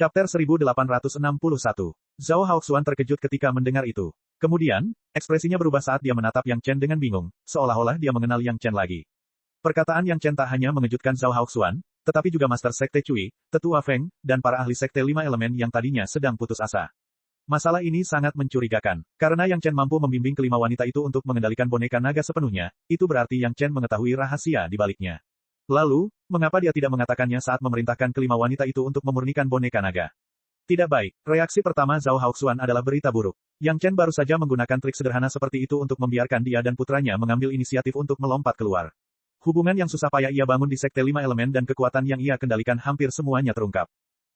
Chapter 1861. Zhao Haoxuan terkejut ketika mendengar itu. Kemudian, ekspresinya berubah saat dia menatap Yang Chen dengan bingung, seolah-olah dia mengenal Yang Chen lagi. Perkataan Yang Chen tak hanya mengejutkan Zhao Haoxuan, tetapi juga Master Sekte Cui, Tetua Feng, dan para ahli Sekte Lima Elemen yang tadinya sedang putus asa. Masalah ini sangat mencurigakan. Karena Yang Chen mampu membimbing kelima wanita itu untuk mengendalikan boneka naga sepenuhnya, itu berarti Yang Chen mengetahui rahasia di baliknya. Lalu, mengapa dia tidak mengatakannya saat memerintahkan kelima wanita itu untuk memurnikan boneka naga? Tidak baik. Reaksi pertama Zhao Haoxuan adalah berita buruk. Yang Chen baru saja menggunakan trik sederhana seperti itu untuk membiarkan dia dan putranya mengambil inisiatif untuk melompat keluar. Hubungan yang susah payah ia bangun di Sekte Lima Elemen dan kekuatan yang ia kendalikan hampir semuanya terungkap.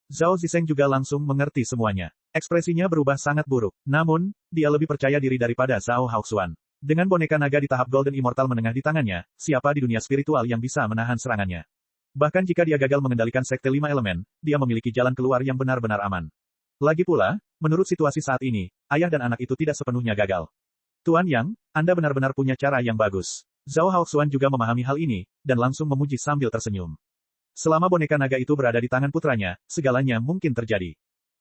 Zhao Zisheng juga langsung mengerti semuanya. Ekspresinya berubah sangat buruk. Namun, dia lebih percaya diri daripada Zhao Haoxuan. Dengan boneka naga di tahap Golden Immortal menengah di tangannya, siapa di dunia spiritual yang bisa menahan serangannya? Bahkan jika dia gagal mengendalikan Sekte Lima Elemen, dia memiliki jalan keluar yang benar-benar aman. Lagi pula, menurut situasi saat ini, ayah dan anak itu tidak sepenuhnya gagal. Tuan Yang, Anda benar-benar punya cara yang bagus. Zhao Haoxuan juga memahami hal ini, dan langsung memuji sambil tersenyum. Selama boneka naga itu berada di tangan putranya, segalanya mungkin terjadi.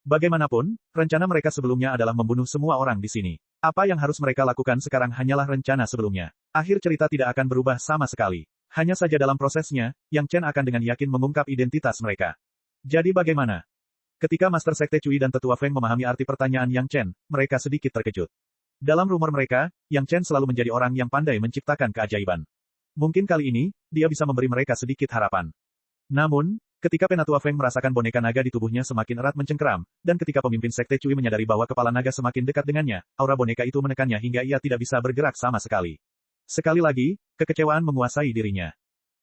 Bagaimanapun, rencana mereka sebelumnya adalah membunuh semua orang di sini. Apa yang harus mereka lakukan sekarang hanyalah rencana sebelumnya. Akhir cerita tidak akan berubah sama sekali. Hanya saja dalam prosesnya, Yang Chen akan dengan yakin mengungkap identitas mereka. Jadi bagaimana? Ketika Master Sekte Cui dan Tetua Feng memahami arti pertanyaan Yang Chen, mereka sedikit terkejut. Dalam rumor mereka, Yang Chen selalu menjadi orang yang pandai menciptakan keajaiban. Mungkin kali ini, dia bisa memberi mereka sedikit harapan. Namun, ketika Penatua Feng merasakan boneka naga di tubuhnya semakin erat mencengkeram, dan ketika pemimpin Sekte Cui menyadari bahwa kepala naga semakin dekat dengannya, aura boneka itu menekannya hingga ia tidak bisa bergerak sama sekali. Sekali lagi, kekecewaan menguasai dirinya.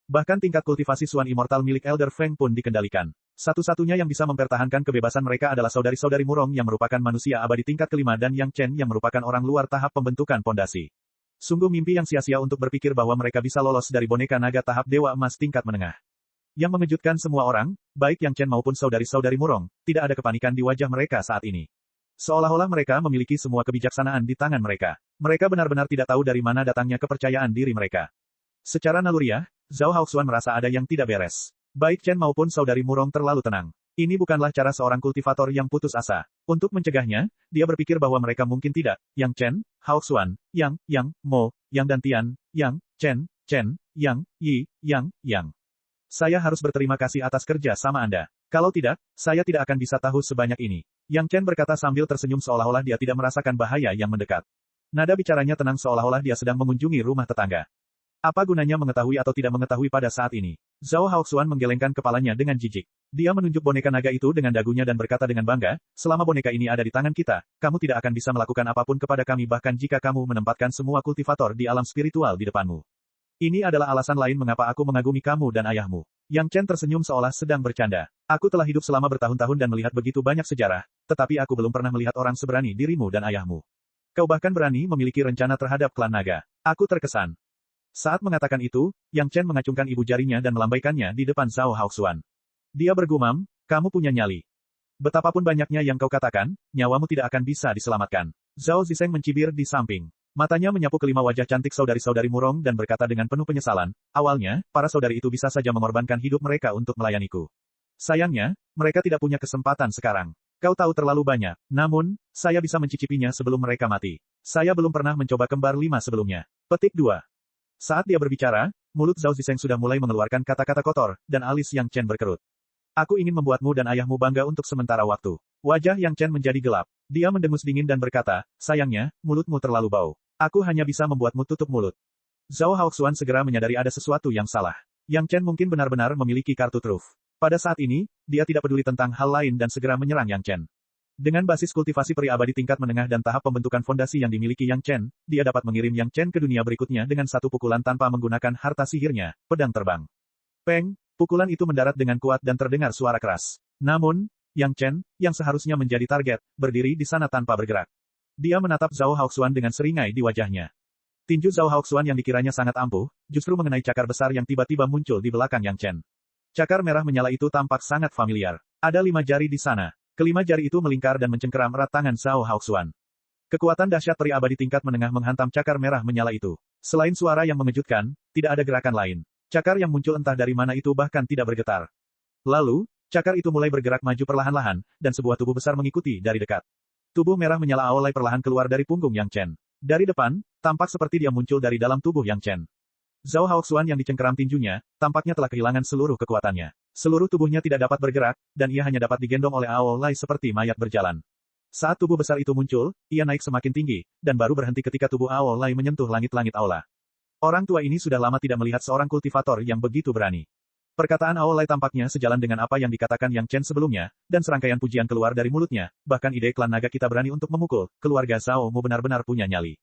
Bahkan tingkat kultivasi Suan Immortal milik Elder Feng pun dikendalikan. Satu-satunya yang bisa mempertahankan kebebasan mereka adalah saudari-saudari Murong yang merupakan manusia abadi tingkat kelima dan Yang Chen yang merupakan orang luar tahap pembentukan pondasi. Sungguh mimpi yang sia-sia untuk berpikir bahwa mereka bisa lolos dari boneka naga tahap Dewa Emas tingkat menengah. Yang mengejutkan semua orang, baik Yang Chen maupun saudari-saudari Murong, tidak ada kepanikan di wajah mereka saat ini. Seolah-olah mereka memiliki semua kebijaksanaan di tangan mereka. Mereka benar-benar tidak tahu dari mana datangnya kepercayaan diri mereka. Secara naluriah, Zhao Haoxuan merasa ada yang tidak beres. Baik Chen maupun saudari Murong terlalu tenang. Ini bukanlah cara seorang kultivator yang putus asa. Untuk mencegahnya, dia berpikir bahwa mereka mungkin tidak. Yang Chen, Haoxuan, Yang, Mo, Yang dan Tian, Yang, Chen, Yang, Yi, Yang. Saya harus berterima kasih atas kerja sama Anda. Kalau tidak, saya tidak akan bisa tahu sebanyak ini. Yang Chen berkata sambil tersenyum seolah-olah dia tidak merasakan bahaya yang mendekat. Nada bicaranya tenang seolah-olah dia sedang mengunjungi rumah tetangga. Apa gunanya mengetahui atau tidak mengetahui pada saat ini? Zhao Haoxuan menggelengkan kepalanya dengan jijik. Dia menunjuk boneka naga itu dengan dagunya dan berkata dengan bangga, selama boneka ini ada di tangan kita, kamu tidak akan bisa melakukan apapun kepada kami bahkan jika kamu menempatkan semua kultivator di alam spiritual di depanmu. Ini adalah alasan lain mengapa aku mengagumi kamu dan ayahmu. Yang Chen tersenyum seolah sedang bercanda. Aku telah hidup selama bertahun-tahun dan melihat begitu banyak sejarah, tetapi aku belum pernah melihat orang seberani dirimu dan ayahmu. Kau bahkan berani memiliki rencana terhadap klan naga. Aku terkesan. Saat mengatakan itu, Yang Chen mengacungkan ibu jarinya dan melambaikannya di depan Zhao Haoxuan. Dia bergumam, kamu punya nyali. Betapapun banyaknya yang kau katakan, nyawamu tidak akan bisa diselamatkan. Zhao Zisheng mencibir di samping. Matanya menyapu kelima wajah cantik saudari-saudari Murong dan berkata dengan penuh penyesalan, awalnya, para saudari itu bisa saja mengorbankan hidup mereka untuk melayaniku. Sayangnya, mereka tidak punya kesempatan sekarang. Kau tahu terlalu banyak, namun, saya bisa mencicipinya sebelum mereka mati. Saya belum pernah mencoba kembar 5 sebelumnya. Petik 2. Saat dia berbicara, mulut Zhao Zisheng sudah mulai mengeluarkan kata-kata kotor, dan alis Yang Chen berkerut. Aku ingin membuatmu dan ayahmu bangga untuk sementara waktu. Wajah Yang Chen menjadi gelap. Dia mendengus dingin dan berkata, sayangnya, mulutmu terlalu bau. Aku hanya bisa membuatmu tutup mulut. Zhao Haoxuan segera menyadari ada sesuatu yang salah. Yang Chen mungkin benar-benar memiliki kartu truf. Pada saat ini, dia tidak peduli tentang hal lain dan segera menyerang Yang Chen. Dengan basis kultivasi peri abadi tingkat menengah dan tahap pembentukan fondasi yang dimiliki Yang Chen, dia dapat mengirim Yang Chen ke dunia berikutnya dengan satu pukulan tanpa menggunakan harta sihirnya, pedang terbang. Peng, pukulan itu mendarat dengan kuat dan terdengar suara keras. Namun, Yang Chen, yang seharusnya menjadi target, berdiri di sana tanpa bergerak. Dia menatap Zhao Haoxuan dengan seringai di wajahnya. Tinju Zhao Haoxuan yang dikiranya sangat ampuh, justru mengenai cakar besar yang tiba-tiba muncul di belakang Yang Chen. Cakar merah menyala itu tampak sangat familiar. Ada 5 jari di sana. Kelima jari itu melingkar dan mencengkeram erat tangan Zhao Haoxuan. Kekuatan dahsyat peri abadi tingkat menengah menghantam cakar merah menyala itu. Selain suara yang mengejutkan, tidak ada gerakan lain. Cakar yang muncul entah dari mana itu bahkan tidak bergetar. Lalu, Cakar itu mulai bergerak maju perlahan-lahan, dan sebuah tubuh besar mengikuti dari dekat. Tubuh merah menyala Aolai perlahan keluar dari punggung Yang Chen. Dari depan, tampak seperti dia muncul dari dalam tubuh Yang Chen. Zhao Haoxuan yang dicengkeram tinjunya, tampaknya telah kehilangan seluruh kekuatannya. Seluruh tubuhnya tidak dapat bergerak, dan ia hanya dapat digendong oleh Aolai seperti mayat berjalan. Saat tubuh besar itu muncul, ia naik semakin tinggi, dan baru berhenti ketika tubuh Aolai menyentuh langit-langit aula. Orang tua ini sudah lama tidak melihat seorang kultivator yang begitu berani. Perkataan Aolai tampaknya sejalan dengan apa yang dikatakan Yang Chen sebelumnya, dan serangkaian pujian keluar dari mulutnya, bahkan ide klan naga kita berani untuk memukul, keluarga Zhao Mu benar-benar punya nyali.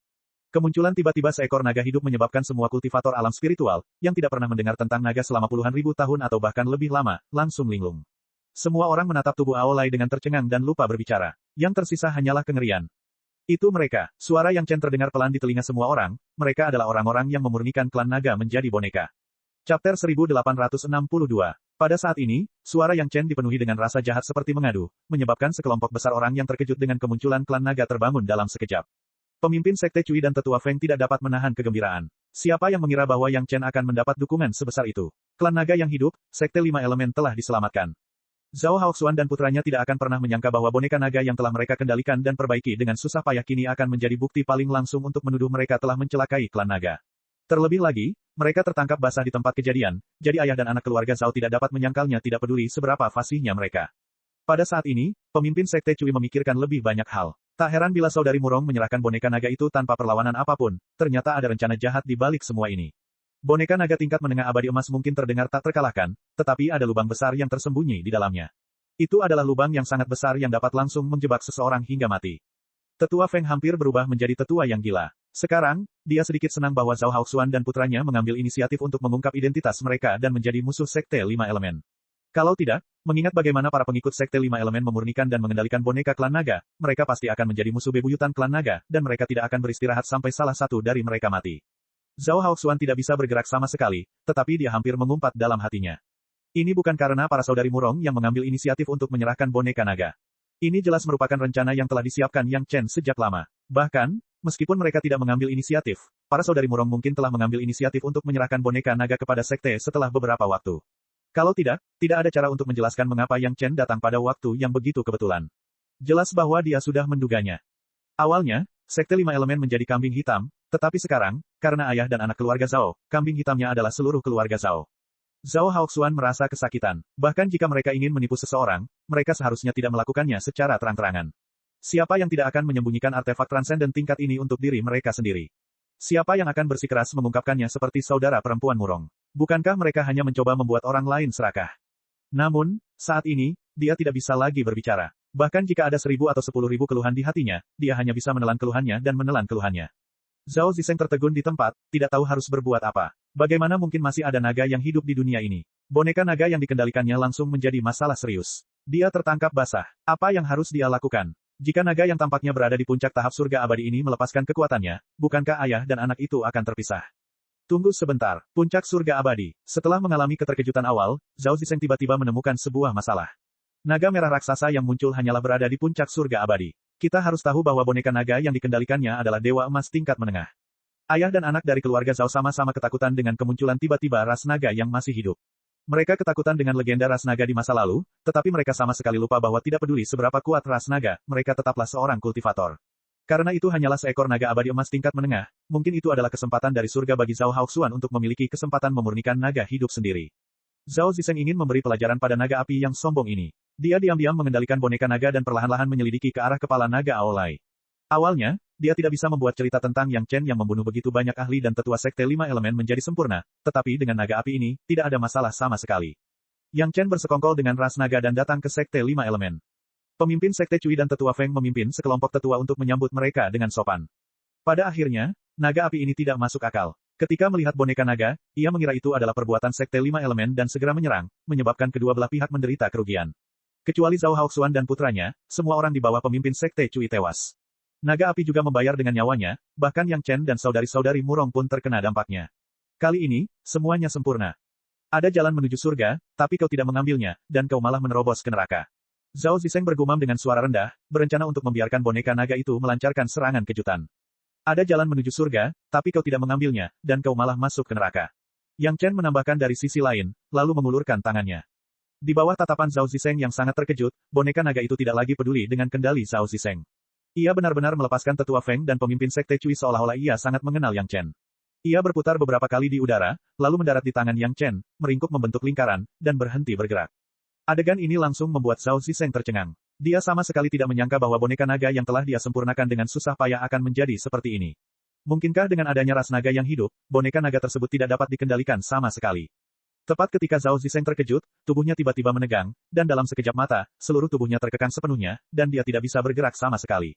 Kemunculan tiba-tiba seekor naga hidup menyebabkan semua kultivator alam spiritual, yang tidak pernah mendengar tentang naga selama puluhan ribu tahun atau bahkan lebih lama, langsung linglung. Semua orang menatap tubuh Aolai dengan tercengang dan lupa berbicara. Yang tersisa hanyalah kengerian. Itu mereka. Suara Yang Chen terdengar pelan di telinga semua orang, mereka adalah orang-orang yang memurnikan klan naga menjadi boneka. Chapter 1862. Pada saat ini, suara Yang Chen dipenuhi dengan rasa jahat seperti mengadu, menyebabkan sekelompok besar orang yang terkejut dengan kemunculan klan naga terbangun dalam sekejap. Pemimpin Sekte Cui dan Tetua Feng tidak dapat menahan kegembiraan. Siapa yang mengira bahwa Yang Chen akan mendapat dukungan sebesar itu? Klan naga yang hidup, Sekte Lima Elemen telah diselamatkan. Zhao Haoxuan dan putranya tidak akan pernah menyangka bahwa boneka naga yang telah mereka kendalikan dan perbaiki dengan susah payah kini akan menjadi bukti paling langsung untuk menuduh mereka telah mencelakai klan naga. Terlebih lagi, mereka tertangkap basah di tempat kejadian, jadi ayah dan anak keluarga Zhao tidak dapat menyangkalnya tidak peduli seberapa fasihnya mereka. Pada saat ini, pemimpin Sekte Cui memikirkan lebih banyak hal. Tak heran bila saudari Murong menyerahkan boneka naga itu tanpa perlawanan apapun, ternyata ada rencana jahat di balik semua ini. Boneka naga tingkat menengah abadi emas mungkin terdengar tak terkalahkan, tetapi ada lubang besar yang tersembunyi di dalamnya. Itu adalah lubang yang sangat besar yang dapat langsung menjebak seseorang hingga mati. Tetua Feng hampir berubah menjadi tetua yang gila. Sekarang, dia sedikit senang bahwa Zhao Haoxuan dan putranya mengambil inisiatif untuk mengungkap identitas mereka dan menjadi musuh Sekte Lima Elemen. Kalau tidak, mengingat bagaimana para pengikut Sekte Lima Elemen memurnikan dan mengendalikan boneka klan naga, mereka pasti akan menjadi musuh bebuyutan klan naga, dan mereka tidak akan beristirahat sampai salah satu dari mereka mati. Zhao Haoxuan tidak bisa bergerak sama sekali, tetapi dia hampir mengumpat dalam hatinya. Ini bukan karena para saudari Murong yang mengambil inisiatif untuk menyerahkan boneka naga. Ini jelas merupakan rencana yang telah disiapkan Yang Chen sejak lama. Bahkan, meskipun mereka tidak mengambil inisiatif, para saudari Murong mungkin telah mengambil inisiatif untuk menyerahkan boneka naga kepada sekte setelah beberapa waktu. Kalau tidak, tidak ada cara untuk menjelaskan mengapa Yang Chen datang pada waktu yang begitu kebetulan. Jelas bahwa dia sudah menduganya. Awalnya, Sekte Lima Elemen menjadi kambing hitam, tetapi sekarang, karena ayah dan anak keluarga Zhao, kambing hitamnya adalah seluruh keluarga Zhao. Zhao Haoxuan merasa kesakitan. Bahkan jika mereka ingin menipu seseorang, mereka seharusnya tidak melakukannya secara terang-terangan. Siapa yang tidak akan menyembunyikan artefak transenden tingkat ini untuk diri mereka sendiri? Siapa yang akan bersikeras mengungkapkannya seperti saudara perempuan Murong? Bukankah mereka hanya mencoba membuat orang lain serakah? Namun, saat ini, dia tidak bisa lagi berbicara. Bahkan jika ada 1.000 atau 10.000 keluhan di hatinya, dia hanya bisa menelan keluhannya dan menelan keluhannya. Zhao Zisheng tertegun di tempat, tidak tahu harus berbuat apa. Bagaimana mungkin masih ada naga yang hidup di dunia ini? Boneka naga yang dikendalikannya langsung menjadi masalah serius. Dia tertangkap basah. Apa yang harus dia lakukan? Jika naga yang tampaknya berada di puncak tahap surga abadi ini melepaskan kekuatannya, bukankah ayah dan anak itu akan terpisah? Tunggu sebentar, puncak surga abadi. Setelah mengalami keterkejutan awal, Zhao Zisheng tiba-tiba menemukan sebuah masalah. Naga merah raksasa yang muncul hanyalah berada di puncak surga abadi. Kita harus tahu bahwa boneka naga yang dikendalikannya adalah dewa emas tingkat menengah. Ayah dan anak dari keluarga Zhao sama-sama ketakutan dengan kemunculan tiba-tiba ras naga yang masih hidup. Mereka ketakutan dengan legenda ras naga di masa lalu, tetapi mereka sama sekali lupa bahwa tidak peduli seberapa kuat ras naga, mereka tetaplah seorang kultivator. Karena itu hanyalah seekor naga abadi emas tingkat menengah, mungkin itu adalah kesempatan dari surga bagi Zhao Haoxuan untuk memiliki kesempatan memurnikan naga hidup sendiri. Zhao Zisheng ingin memberi pelajaran pada naga api yang sombong ini. Dia diam-diam mengendalikan boneka naga dan perlahan-lahan menyelidiki ke arah kepala naga Aolai. Awalnya, dia tidak bisa membuat cerita tentang Yang Chen yang membunuh begitu banyak ahli dan tetua Sekte Lima Elemen menjadi sempurna, tetapi dengan naga api ini, tidak ada masalah sama sekali. Yang Chen bersekongkol dengan ras naga dan datang ke Sekte Lima Elemen. Pemimpin Sekte Cui dan Tetua Feng memimpin sekelompok tetua untuk menyambut mereka dengan sopan. Pada akhirnya, naga api ini tidak masuk akal. Ketika melihat boneka naga, ia mengira itu adalah perbuatan Sekte Lima Elemen dan segera menyerang, menyebabkan kedua belah pihak menderita kerugian. Kecuali Zhao Haoxuan dan putranya, semua orang di bawah pemimpin Sekte Cui tewas. Naga api juga membayar dengan nyawanya, bahkan Yang Chen dan saudari-saudari Murong pun terkena dampaknya. Kali ini, semuanya sempurna. Ada jalan menuju surga, tapi kau tidak mengambilnya, dan kau malah menerobos ke neraka. Zhao Zisheng bergumam dengan suara rendah, berencana untuk membiarkan boneka naga itu melancarkan serangan kejutan. Ada jalan menuju surga, tapi kau tidak mengambilnya, dan kau malah masuk ke neraka. Yang Chen menambahkan dari sisi lain, lalu mengulurkan tangannya. Di bawah tatapan Zhao Zisheng yang sangat terkejut, boneka naga itu tidak lagi peduli dengan kendali Zhao Zisheng. Ia benar-benar melepaskan tetua Feng dan pemimpin sekte Cui seolah-olah ia sangat mengenal Yang Chen. Ia berputar beberapa kali di udara, lalu mendarat di tangan Yang Chen, meringkuk membentuk lingkaran, dan berhenti bergerak. Adegan ini langsung membuat Zhao Zisheng tercengang. Dia sama sekali tidak menyangka bahwa boneka naga yang telah dia sempurnakan dengan susah payah akan menjadi seperti ini. Mungkinkah dengan adanya ras naga yang hidup, boneka naga tersebut tidak dapat dikendalikan sama sekali? Tepat ketika Zhao Zisheng terkejut, tubuhnya tiba-tiba menegang, dan dalam sekejap mata, seluruh tubuhnya terkekang sepenuhnya, dan dia tidak bisa bergerak sama sekali.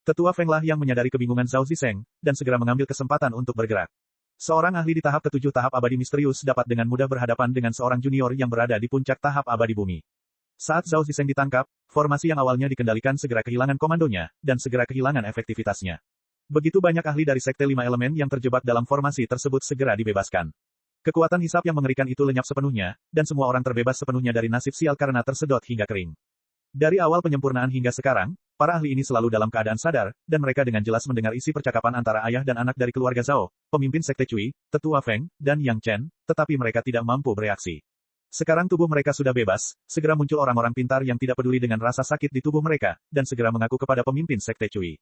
Tetua Feng lah yang menyadari kebingungan Zhao Zisheng, dan segera mengambil kesempatan untuk bergerak. Seorang ahli di tahap ketujuh tahap abadi misterius dapat dengan mudah berhadapan dengan seorang junior yang berada di puncak tahap abadi bumi. Saat Zhao Zisheng ditangkap, formasi yang awalnya dikendalikan segera kehilangan komandonya, dan segera kehilangan efektivitasnya. Begitu banyak ahli dari Sekte Lima Elemen yang terjebak dalam formasi tersebut segera dibebaskan. Kekuatan hisap yang mengerikan itu lenyap sepenuhnya, dan semua orang terbebas sepenuhnya dari nasib sial karena tersedot hingga kering. Dari awal penyempurnaan hingga sekarang, para ahli ini selalu dalam keadaan sadar, dan mereka dengan jelas mendengar isi percakapan antara ayah dan anak dari keluarga Zhao, pemimpin Sekte Cui, Tetua Feng, dan Yang Chen, tetapi mereka tidak mampu bereaksi. Sekarang tubuh mereka sudah bebas, segera muncul orang-orang pintar yang tidak peduli dengan rasa sakit di tubuh mereka, dan segera mengaku kepada pemimpin Sekte Cui.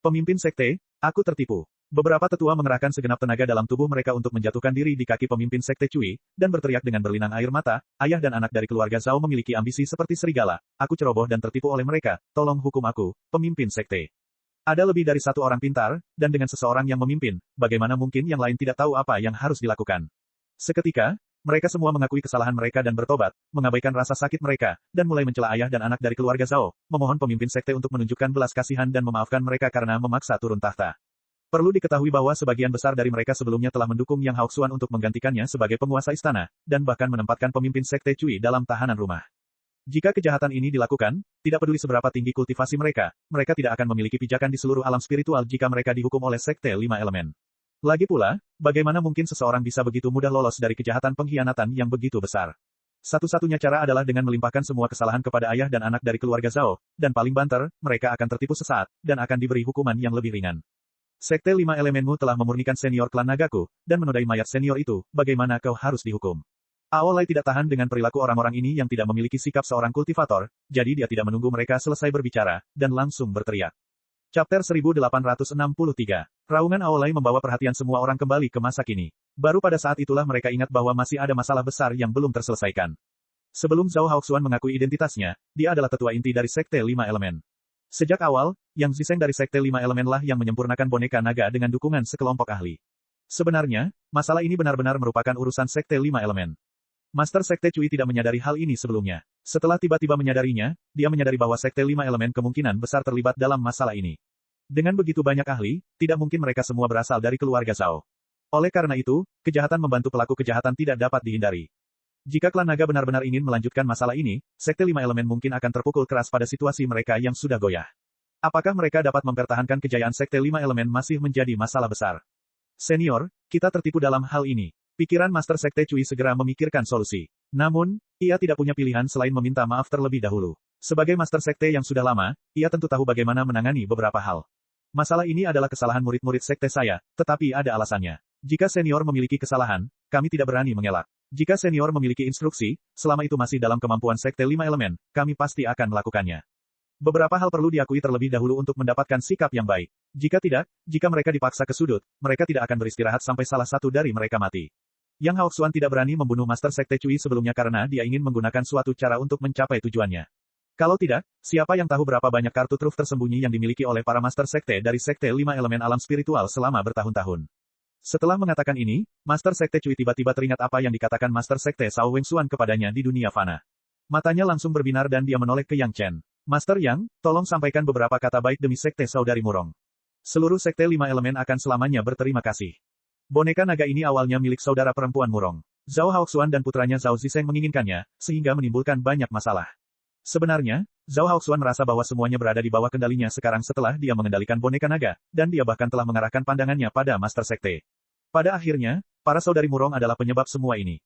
Pemimpin Sekte, aku tertipu. Beberapa tetua mengerahkan segenap tenaga dalam tubuh mereka untuk menjatuhkan diri di kaki pemimpin Sekte Cui, dan berteriak dengan berlinang air mata, ayah dan anak dari keluarga Zhao memiliki ambisi seperti serigala, aku ceroboh dan tertipu oleh mereka, tolong hukum aku, pemimpin Sekte. Ada lebih dari satu orang pintar, dan dengan seseorang yang memimpin, bagaimana mungkin yang lain tidak tahu apa yang harus dilakukan. Seketika, mereka semua mengakui kesalahan mereka dan bertobat, mengabaikan rasa sakit mereka, dan mulai mencela ayah dan anak dari keluarga Zhao, memohon pemimpin sekte untuk menunjukkan belas kasihan dan memaafkan mereka karena memaksa turun tahta. Perlu diketahui bahwa sebagian besar dari mereka sebelumnya telah mendukung Yang Haoxuan untuk menggantikannya sebagai penguasa istana, dan bahkan menempatkan pemimpin sekte Cui dalam tahanan rumah. Jika kejahatan ini dilakukan, tidak peduli seberapa tinggi kultivasi mereka, mereka tidak akan memiliki pijakan di seluruh alam spiritual jika mereka dihukum oleh sekte lima elemen. Lagi pula, bagaimana mungkin seseorang bisa begitu mudah lolos dari kejahatan pengkhianatan yang begitu besar? Satu-satunya cara adalah dengan melimpahkan semua kesalahan kepada ayah dan anak dari keluarga Zhao, dan paling banter, mereka akan tertipu sesaat, dan akan diberi hukuman yang lebih ringan. Sekte lima elemenmu telah memurnikan senior klan nagaku, dan menodai mayat senior itu, bagaimana kau harus dihukum? Aolai tidak tahan dengan perilaku orang-orang ini yang tidak memiliki sikap seorang kultivator, jadi dia tidak menunggu mereka selesai berbicara, dan langsung berteriak. Chapter 1863. Raungan Aolai membawa perhatian semua orang kembali ke masa kini. Baru pada saat itulah mereka ingat bahwa masih ada masalah besar yang belum terselesaikan. Sebelum Zhao Haoxuan mengakui identitasnya, dia adalah tetua inti dari Sekte Lima Elemen. Sejak awal, Yang Zisheng dari Sekte Lima Elemen lah yang menyempurnakan boneka naga dengan dukungan sekelompok ahli. Sebenarnya, masalah ini benar-benar merupakan urusan Sekte Lima Elemen. Master Sekte Cui tidak menyadari hal ini sebelumnya. Setelah tiba-tiba menyadarinya, dia menyadari bahwa Sekte Lima Elemen kemungkinan besar terlibat dalam masalah ini. Dengan begitu banyak ahli, tidak mungkin mereka semua berasal dari keluarga Zhao. Oleh karena itu, kejahatan membantu pelaku kejahatan tidak dapat dihindari. Jika klan naga benar-benar ingin melanjutkan masalah ini, Sekte Lima Elemen mungkin akan terpukul keras pada situasi mereka yang sudah goyah. Apakah mereka dapat mempertahankan kejayaan Sekte Lima Elemen masih menjadi masalah besar? Senior, kita tertipu dalam hal ini. Pikiran Master Sekte Cui segera memikirkan solusi. Namun, ia tidak punya pilihan selain meminta maaf terlebih dahulu. Sebagai Master Sekte yang sudah lama, ia tentu tahu bagaimana menangani beberapa hal. Masalah ini adalah kesalahan murid-murid Sekte saya, tetapi ada alasannya. Jika senior memiliki kesalahan, kami tidak berani mengelak. Jika senior memiliki instruksi, selama itu masih dalam kemampuan Sekte Lima Elemen, kami pasti akan melakukannya. Beberapa hal perlu diakui terlebih dahulu untuk mendapatkan sikap yang baik. Jika tidak, jika mereka dipaksa ke sudut, mereka tidak akan beristirahat sampai salah satu dari mereka mati. Yang Haoxuan tidak berani membunuh Master Sekte Cui sebelumnya karena dia ingin menggunakan suatu cara untuk mencapai tujuannya. Kalau tidak, siapa yang tahu berapa banyak kartu truf tersembunyi yang dimiliki oleh para Master Sekte dari Sekte Lima Elemen alam spiritual selama bertahun-tahun. Setelah mengatakan ini, Master Sekte Cui tiba-tiba teringat apa yang dikatakan Master Sekte Cao Wengsuan kepadanya di dunia fana. Matanya langsung berbinar dan dia menoleh ke Yang Chen. Master Yang, tolong sampaikan beberapa kata baik demi Sekte Saudari Murong. Seluruh Sekte Lima Elemen akan selamanya berterima kasih. Boneka naga ini awalnya milik saudara perempuan Murong. Zhao Haoxuan dan putranya Zhao Zisheng menginginkannya, sehingga menimbulkan banyak masalah. Sebenarnya, Zhao Haoxuan merasa bahwa semuanya berada di bawah kendalinya sekarang setelah dia mengendalikan boneka naga, dan dia bahkan telah mengarahkan pandangannya pada Master Sekte. Pada akhirnya, para saudari Murong adalah penyebab semua ini.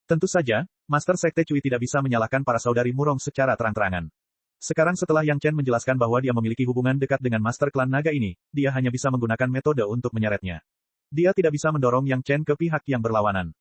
Tentu saja, Master Sekte Cui tidak bisa menyalahkan para saudari Murong secara terang-terangan. Sekarang setelah Yang Chen menjelaskan bahwa dia memiliki hubungan dekat dengan Master Klan Naga ini, dia hanya bisa menggunakan metode untuk menyeretnya. Dia tidak bisa mendorong Yang Chen ke pihak yang berlawanan.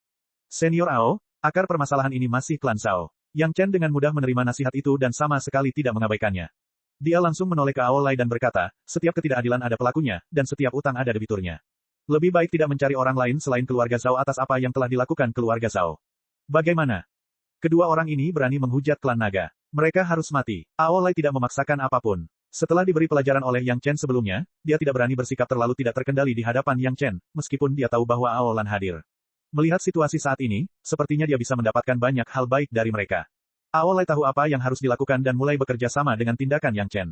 Senior Ao, akar permasalahan ini masih klan Zhao. Yang Chen dengan mudah menerima nasihat itu dan sama sekali tidak mengabaikannya. Dia langsung menoleh ke Aolai dan berkata, setiap ketidakadilan ada pelakunya, dan setiap utang ada debiturnya. Lebih baik tidak mencari orang lain selain keluarga Zhao atas apa yang telah dilakukan keluarga Zhao. Bagaimana? Kedua orang ini berani menghujat klan naga. Mereka harus mati. Aolai tidak memaksakan apapun. Setelah diberi pelajaran oleh Yang Chen sebelumnya, dia tidak berani bersikap terlalu tidak terkendali di hadapan Yang Chen, meskipun dia tahu bahwa Aolan hadir. Melihat situasi saat ini, sepertinya dia bisa mendapatkan banyak hal baik dari mereka. Aolai tahu apa yang harus dilakukan dan mulai bekerja sama dengan tindakan Yang Chen.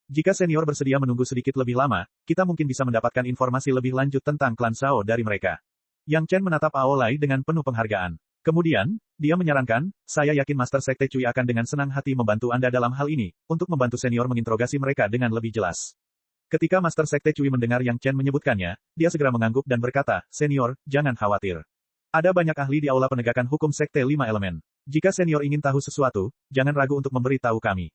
Jika senior bersedia menunggu sedikit lebih lama, kita mungkin bisa mendapatkan informasi lebih lanjut tentang klan Zhao dari mereka. Yang Chen menatap Aolai dengan penuh penghargaan. Kemudian, dia menyarankan, saya yakin Master Sekte Cui akan dengan senang hati membantu Anda dalam hal ini, untuk membantu senior menginterogasi mereka dengan lebih jelas. Ketika Master Sekte Cui mendengar Yang Chen menyebutkannya, dia segera mengangguk dan berkata, senior, jangan khawatir. Ada banyak ahli di aula penegakan hukum Sekte 5 Elemen. Jika senior ingin tahu sesuatu, jangan ragu untuk memberi tahu kami.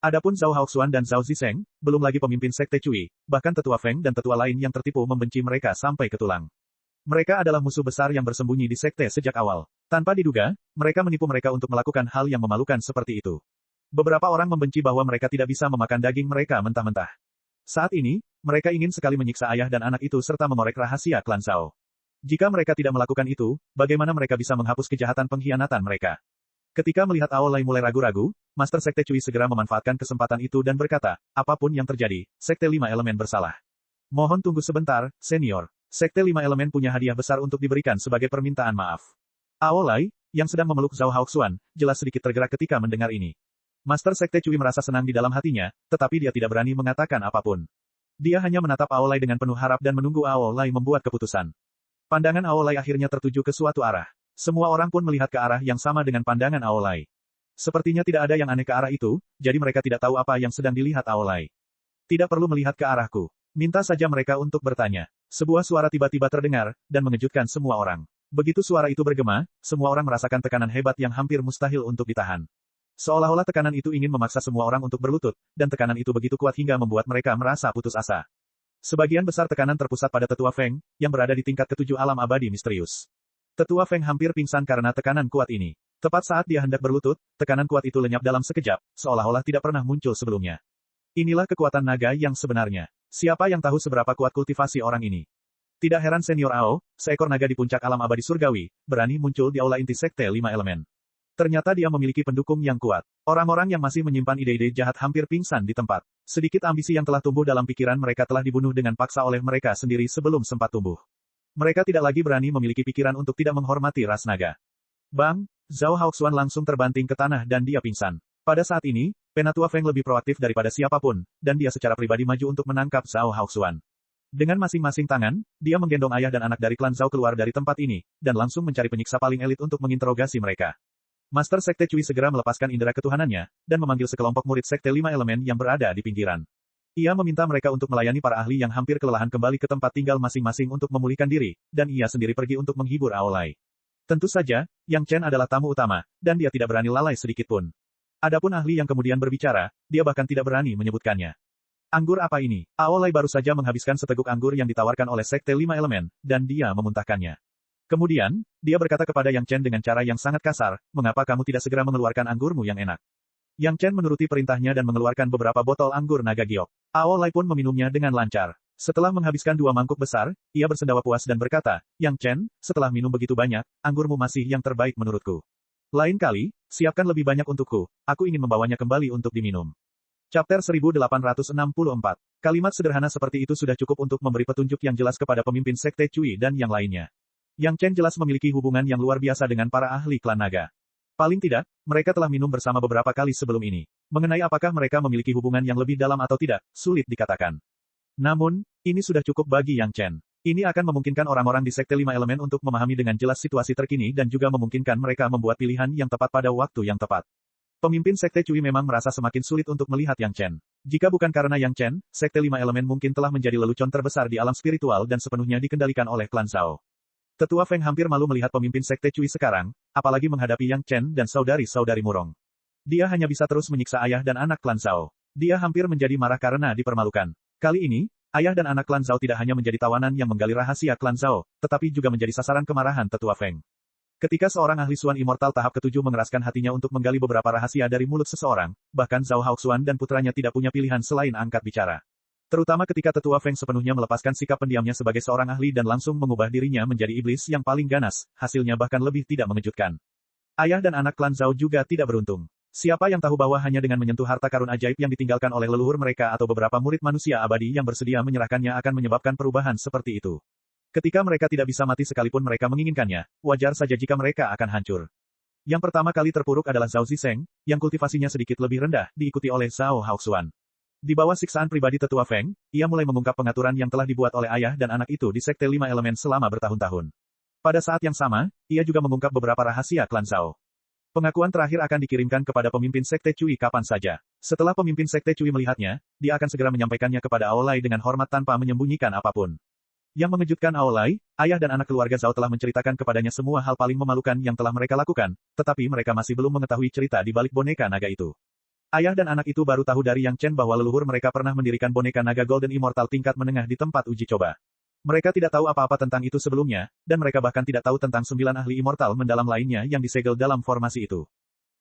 Adapun Zhao Haoxuan dan Zhao Zisheng, belum lagi pemimpin Sekte Cui, bahkan tetua Feng dan tetua lain yang tertipu membenci mereka sampai ke tulang. Mereka adalah musuh besar yang bersembunyi di sekte sejak awal. Tanpa diduga, mereka menipu mereka untuk melakukan hal yang memalukan seperti itu. Beberapa orang membenci bahwa mereka tidak bisa memakan daging mereka mentah-mentah. Saat ini, mereka ingin sekali menyiksa ayah dan anak itu serta mengorek rahasia klan Zhao. Jika mereka tidak melakukan itu, bagaimana mereka bisa menghapus kejahatan pengkhianatan mereka? Ketika melihat Aolai mulai ragu-ragu, Master Sekte Cui segera memanfaatkan kesempatan itu dan berkata, apapun yang terjadi, Sekte 5 Elemen bersalah. Mohon tunggu sebentar, senior. Sekte 5 Elemen punya hadiah besar untuk diberikan sebagai permintaan maaf. Aolai, yang sedang memeluk Zhao Haoxuan, jelas sedikit tergerak ketika mendengar ini. Master Sekte Cui merasa senang di dalam hatinya, tetapi dia tidak berani mengatakan apapun. Dia hanya menatap Aolai dengan penuh harap dan menunggu Aolai membuat keputusan. Pandangan Aolai akhirnya tertuju ke suatu arah. Semua orang pun melihat ke arah yang sama dengan pandangan Aolai. Sepertinya tidak ada yang aneh ke arah itu, jadi mereka tidak tahu apa yang sedang dilihat Aolai. Tidak perlu melihat ke arahku. Minta saja mereka untuk bertanya. Sebuah suara tiba-tiba terdengar, dan mengejutkan semua orang. Begitu suara itu bergema, semua orang merasakan tekanan hebat yang hampir mustahil untuk ditahan. Seolah-olah tekanan itu ingin memaksa semua orang untuk berlutut, dan tekanan itu begitu kuat hingga membuat mereka merasa putus asa. Sebagian besar tekanan terpusat pada Tetua Feng, yang berada di tingkat ketujuh alam abadi misterius. Tetua Feng hampir pingsan karena tekanan kuat ini. Tepat saat dia hendak berlutut, tekanan kuat itu lenyap dalam sekejap, seolah-olah tidak pernah muncul sebelumnya. Inilah kekuatan naga yang sebenarnya. Siapa yang tahu seberapa kuat kultivasi orang ini? Tidak heran Senior Ao, seekor naga di puncak alam abadi surgawi, berani muncul di aula inti Sekte 5 Elemen. Ternyata dia memiliki pendukung yang kuat. Orang-orang yang masih menyimpan ide-ide jahat hampir pingsan di tempat. Sedikit ambisi yang telah tumbuh dalam pikiran mereka telah dibunuh dengan paksa oleh mereka sendiri sebelum sempat tumbuh. Mereka tidak lagi berani memiliki pikiran untuk tidak menghormati ras naga. Bang, Zhao Haoxuan langsung terbanting ke tanah dan dia pingsan. Pada saat ini, Penatua Feng lebih proaktif daripada siapapun, dan dia secara pribadi maju untuk menangkap Zhao Haoxuan. Dengan masing-masing tangan, dia menggendong ayah dan anak dari klan Zhao keluar dari tempat ini, dan langsung mencari penyiksa paling elit untuk menginterogasi mereka. Master Sekte Cui segera melepaskan indera ketuhanannya, dan memanggil sekelompok murid Sekte 5 Elemen yang berada di pinggiran. Ia meminta mereka untuk melayani para ahli yang hampir kelelahan kembali ke tempat tinggal masing-masing untuk memulihkan diri, dan ia sendiri pergi untuk menghibur Aolai. Tentu saja, Yang Chen adalah tamu utama, dan dia tidak berani lalai sedikitpun. Adapun ahli yang kemudian berbicara, dia bahkan tidak berani menyebutkannya. Anggur apa ini? Aolai baru saja menghabiskan seteguk anggur yang ditawarkan oleh Sekte 5 Elemen, dan dia memuntahkannya. Kemudian, dia berkata kepada Yang Chen dengan cara yang sangat kasar, mengapa kamu tidak segera mengeluarkan anggurmu yang enak? Yang Chen menuruti perintahnya dan mengeluarkan beberapa botol anggur naga giok. Aolai pun meminumnya dengan lancar. Setelah menghabiskan 2 mangkuk besar, ia bersendawa puas dan berkata, Yang Chen, setelah minum begitu banyak, anggurmu masih yang terbaik menurutku. Lain kali, siapkan lebih banyak untukku, aku ingin membawanya kembali untuk diminum. Chapter 1864. Kalimat sederhana seperti itu sudah cukup untuk memberi petunjuk yang jelas kepada pemimpin Sekte Cui dan yang lainnya. Yang Chen jelas memiliki hubungan yang luar biasa dengan para ahli klan naga. Paling tidak, mereka telah minum bersama beberapa kali sebelum ini. Mengenai apakah mereka memiliki hubungan yang lebih dalam atau tidak, sulit dikatakan. Namun, ini sudah cukup bagi Yang Chen. Ini akan memungkinkan orang-orang di Sekte 5 Elemen untuk memahami dengan jelas situasi terkini dan juga memungkinkan mereka membuat pilihan yang tepat pada waktu yang tepat. Pemimpin Sekte Cui memang merasa semakin sulit untuk melihat Yang Chen. Jika bukan karena Yang Chen, Sekte 5 Elemen mungkin telah menjadi lelucon terbesar di alam spiritual dan sepenuhnya dikendalikan oleh klan Zhao. Tetua Feng hampir malu melihat pemimpin Sekte Cui sekarang, apalagi menghadapi Yang Chen dan saudari-saudari Murong. Dia hanya bisa terus menyiksa ayah dan anak klan Zhao. Dia hampir menjadi marah karena dipermalukan. Kali ini, ayah dan anak klan Zhao tidak hanya menjadi tawanan yang menggali rahasia klan Zhao, tetapi juga menjadi sasaran kemarahan Tetua Feng. Ketika seorang ahli Xuan Immortal tahap ke-7 mengeraskan hatinya untuk menggali beberapa rahasia dari mulut seseorang, bahkan Zhao Haoxuan dan putranya tidak punya pilihan selain angkat bicara. Terutama ketika tetua Feng sepenuhnya melepaskan sikap pendiamnya sebagai seorang ahli dan langsung mengubah dirinya menjadi iblis yang paling ganas, hasilnya bahkan lebih tidak mengejutkan. Ayah dan anak klan Zhao juga tidak beruntung. Siapa yang tahu bahwa hanya dengan menyentuh harta karun ajaib yang ditinggalkan oleh leluhur mereka atau beberapa murid manusia abadi yang bersedia menyerahkannya akan menyebabkan perubahan seperti itu. Ketika mereka tidak bisa mati sekalipun mereka menginginkannya, wajar saja jika mereka akan hancur. Yang pertama kali terpuruk adalah Zhao Zisheng, yang kultivasinya sedikit lebih rendah, diikuti oleh Zhao Haoxuan. Di bawah siksaan pribadi tetua Feng, ia mulai mengungkap pengaturan yang telah dibuat oleh ayah dan anak itu di Sekte Lima Elemen selama bertahun-tahun. Pada saat yang sama, ia juga mengungkap beberapa rahasia klan Zhao. Pengakuan terakhir akan dikirimkan kepada pemimpin Sekte Cui kapan saja. Setelah pemimpin Sekte Cui melihatnya, dia akan segera menyampaikannya kepada Aolai dengan hormat tanpa menyembunyikan apapun. Yang mengejutkan Aolai, ayah dan anak keluarga Zhao telah menceritakan kepadanya semua hal paling memalukan yang telah mereka lakukan, tetapi mereka masih belum mengetahui cerita di balik boneka naga itu. Ayah dan anak itu baru tahu dari Yang Chen bahwa leluhur mereka pernah mendirikan boneka naga Golden Immortal tingkat menengah di tempat uji coba. Mereka tidak tahu apa-apa tentang itu sebelumnya, dan mereka bahkan tidak tahu tentang 9 ahli immortal mendalam lainnya yang disegel dalam formasi itu.